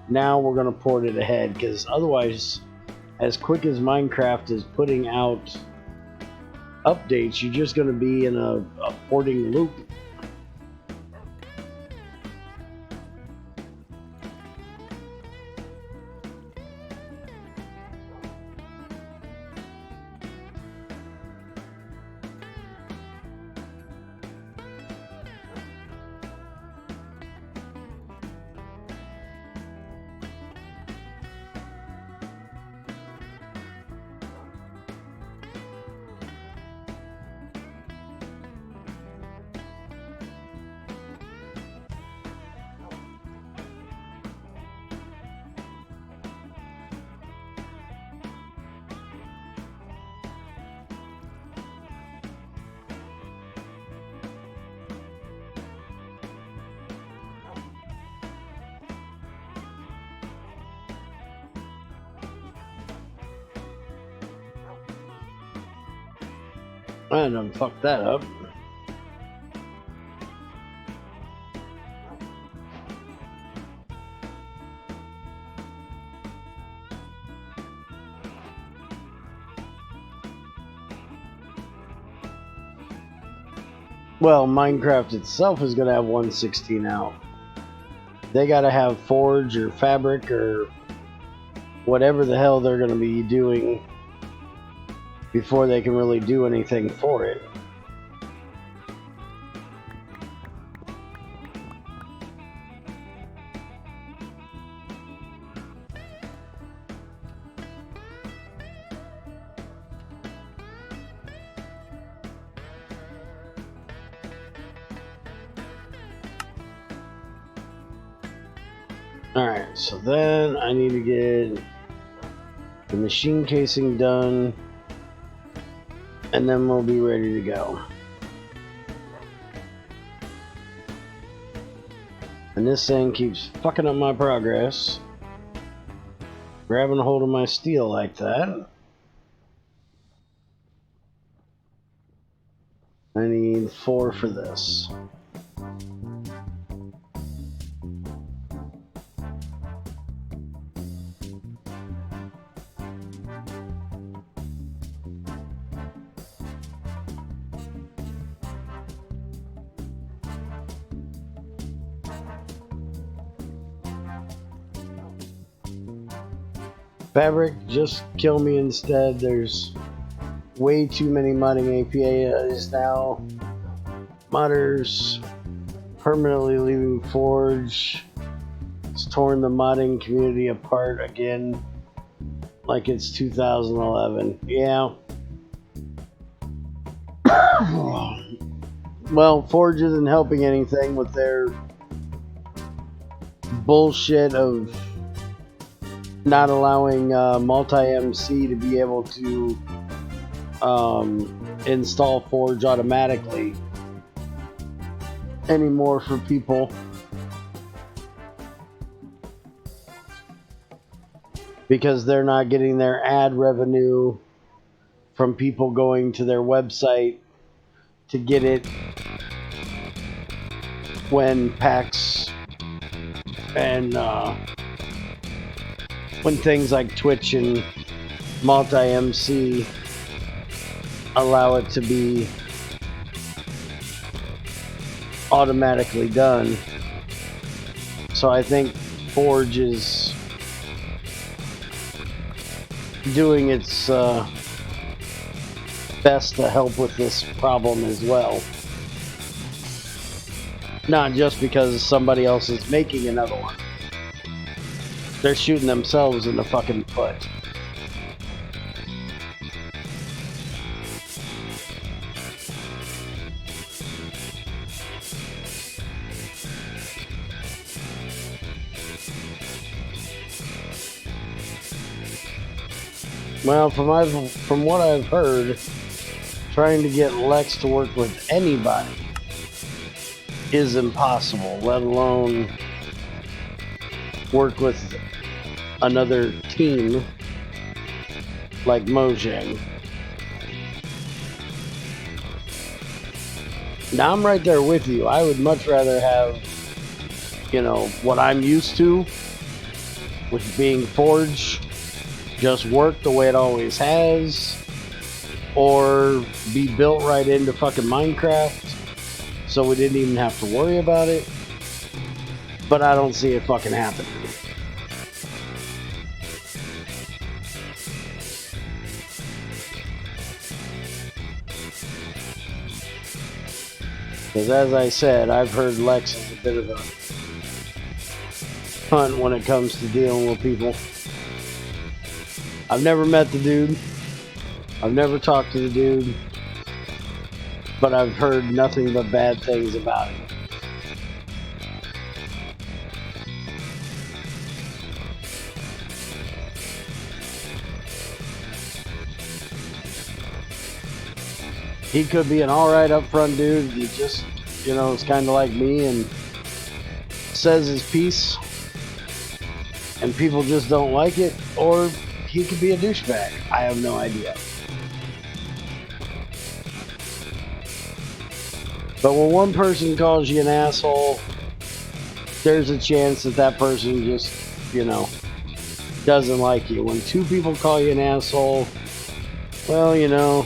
now we're going to port it ahead, because otherwise, as quick as Minecraft is putting out updates, you're just going to be in a porting loop. I done fucked that up. Well, Minecraft itself is going to have 1.16 out. They got to have Forge or Fabric or whatever the hell they're going to be doing before they can really do anything for it. Alright, so then I need to get the machine casing done, and then we'll be ready to go. And this thing keeps fucking up my progress, grabbing a hold of my steel like that. I need 4 for this. Fabric, just kill me instead. There's way too many modding APIs now. Modders permanently leaving Forge. It's torn the modding community apart again, like it's 2011. Yeah. Well, Forge isn't helping anything with their bullshit of not allowing multi-MC to be able to install Forge automatically anymore for people. Because they're not getting their ad revenue from people going to their website to get it when packs and when things like Twitch and multi-MC allow it to be automatically done. So I think Forge is doing its best to help with this problem as well. Not just because somebody else is making another one. They're shooting themselves in the fucking foot. Well, from what I've heard, trying to get Lex to work with anybody is impossible, let alone work with another team like Mojang. Now I'm right there with you. I would much rather have, you know, what I'm used to, with being Forge, just work the way it always has, or be built right into fucking Minecraft so we didn't even have to worry about it. But I don't see it fucking happening. Because as I said, I've heard Lex is a bit of a hunt when it comes to dealing with people. I've never met the dude. I've never talked to the dude. But I've heard nothing but bad things about him. He could be an alright upfront dude. He just, you know, is kind of like me and says his piece. And people just don't like it. Or he could be a douchebag. I have no idea. But when one person calls you an asshole, there's a chance that that person just, you know, doesn't like you. When two people call you an asshole, well, you know,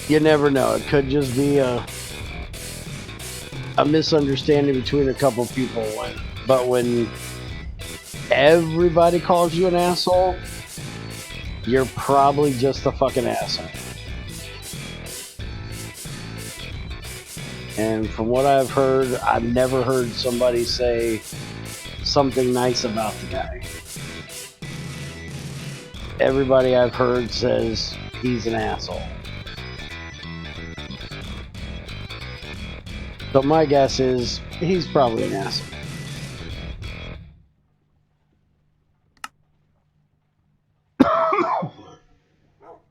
you never know. It could just be a misunderstanding between a couple people. But when everybody calls you an asshole, you're probably just a fucking asshole. And from what I've heard, I've never heard somebody say something nice about the guy. Everybody I've heard says he's an asshole. So my guess is he's probably an asshole.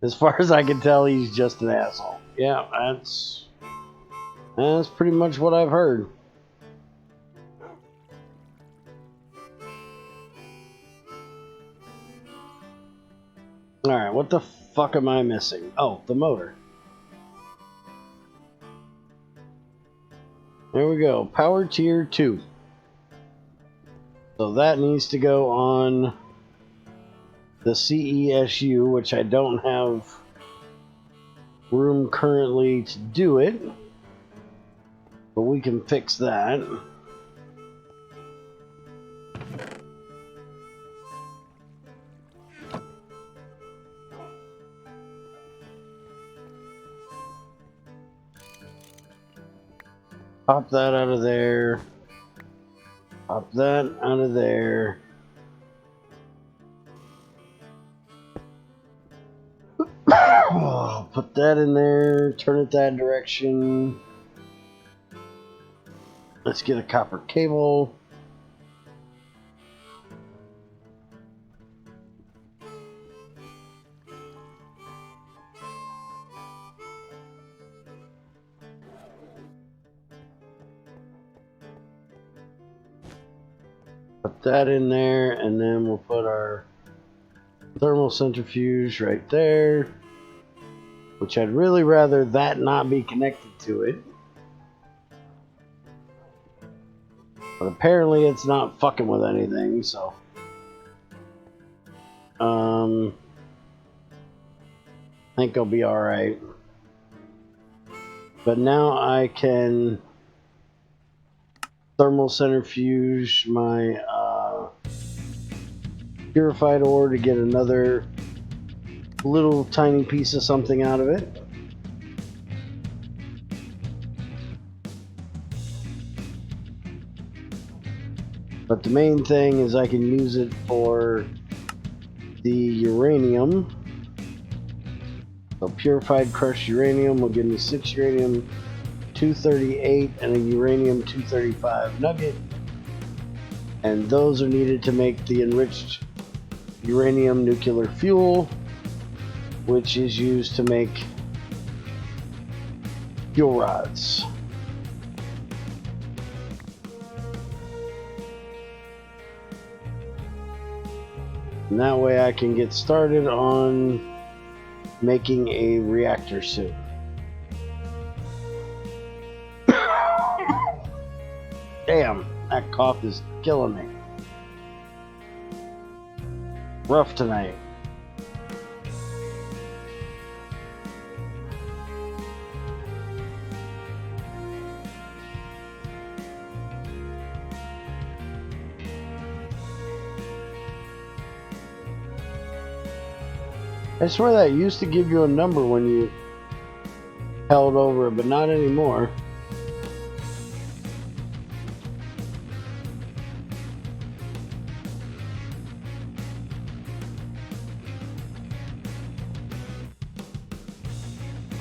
As far as I can tell, he's just an asshole. Yeah, that's pretty much what I've heard. Alright, what the fuck am I missing? Oh, the motor. There we go. Power tier 2. So that needs to go on the CESU, which I don't have room currently to do it. But we can fix that. Pop that out of there. Pop that out of there. Put that in there. Turn it that direction. Let's get a copper cable. Put that in there, and then we'll put our thermal centrifuge right there, which I'd really rather that not be connected to it. But apparently it's not fucking with anything, so I think I'll be alright. But now I can thermal centrifuge my purified ore to get another little tiny piece of something out of it. But the main thing is I can use it for the uranium. So purified crushed uranium will give me 6 uranium 238 and a uranium 235 nugget. And those are needed to make the enriched uranium nuclear fuel, which is used to make fuel rods. And that way I can get started on making a reactor soon. Damn, that cough is killing me. Rough tonight. I swear that used to give you a number when you held over it, but not anymore.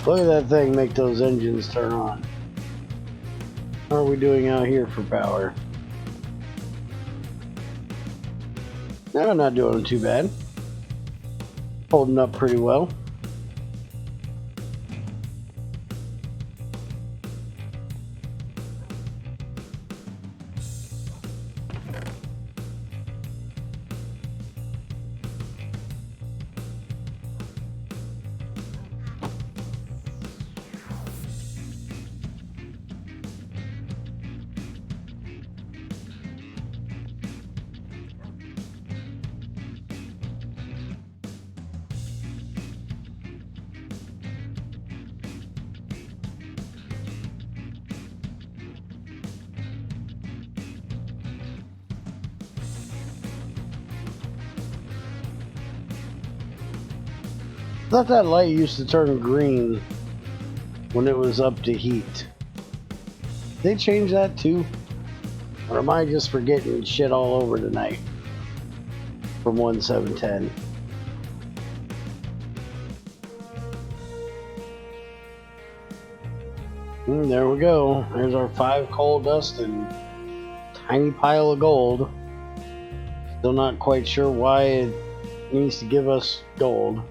Look at that thing make those engines turn on. How are we doing out here for power? No, not doing too bad. Holding up pretty well. I thought that light used to turn green when it was up to heat. Did they change that too? Or am I just forgetting shit all over tonight from 1.7.10? There we go. There's our 5 coal dust and tiny pile of gold. Still not quite sure why it needs to give us gold.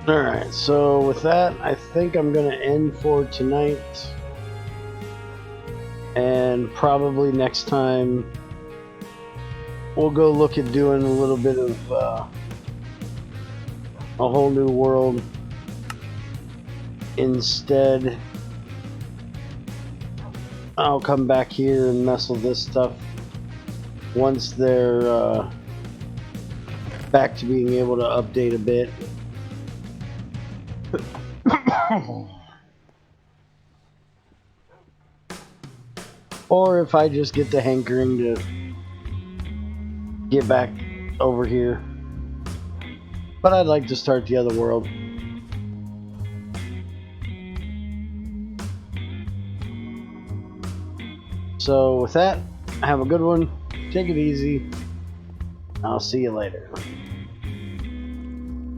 Alright, so with that, I think I'm going to end for tonight. And probably next time, we'll go look at doing a little bit of a whole new world instead. I'll come back here and mess with this stuff once they're back to being able to update a bit. Or if I just get the hankering to get back over here. But I'd like to start the other world. So with that, have a good one. Take it easy. I'll see you later.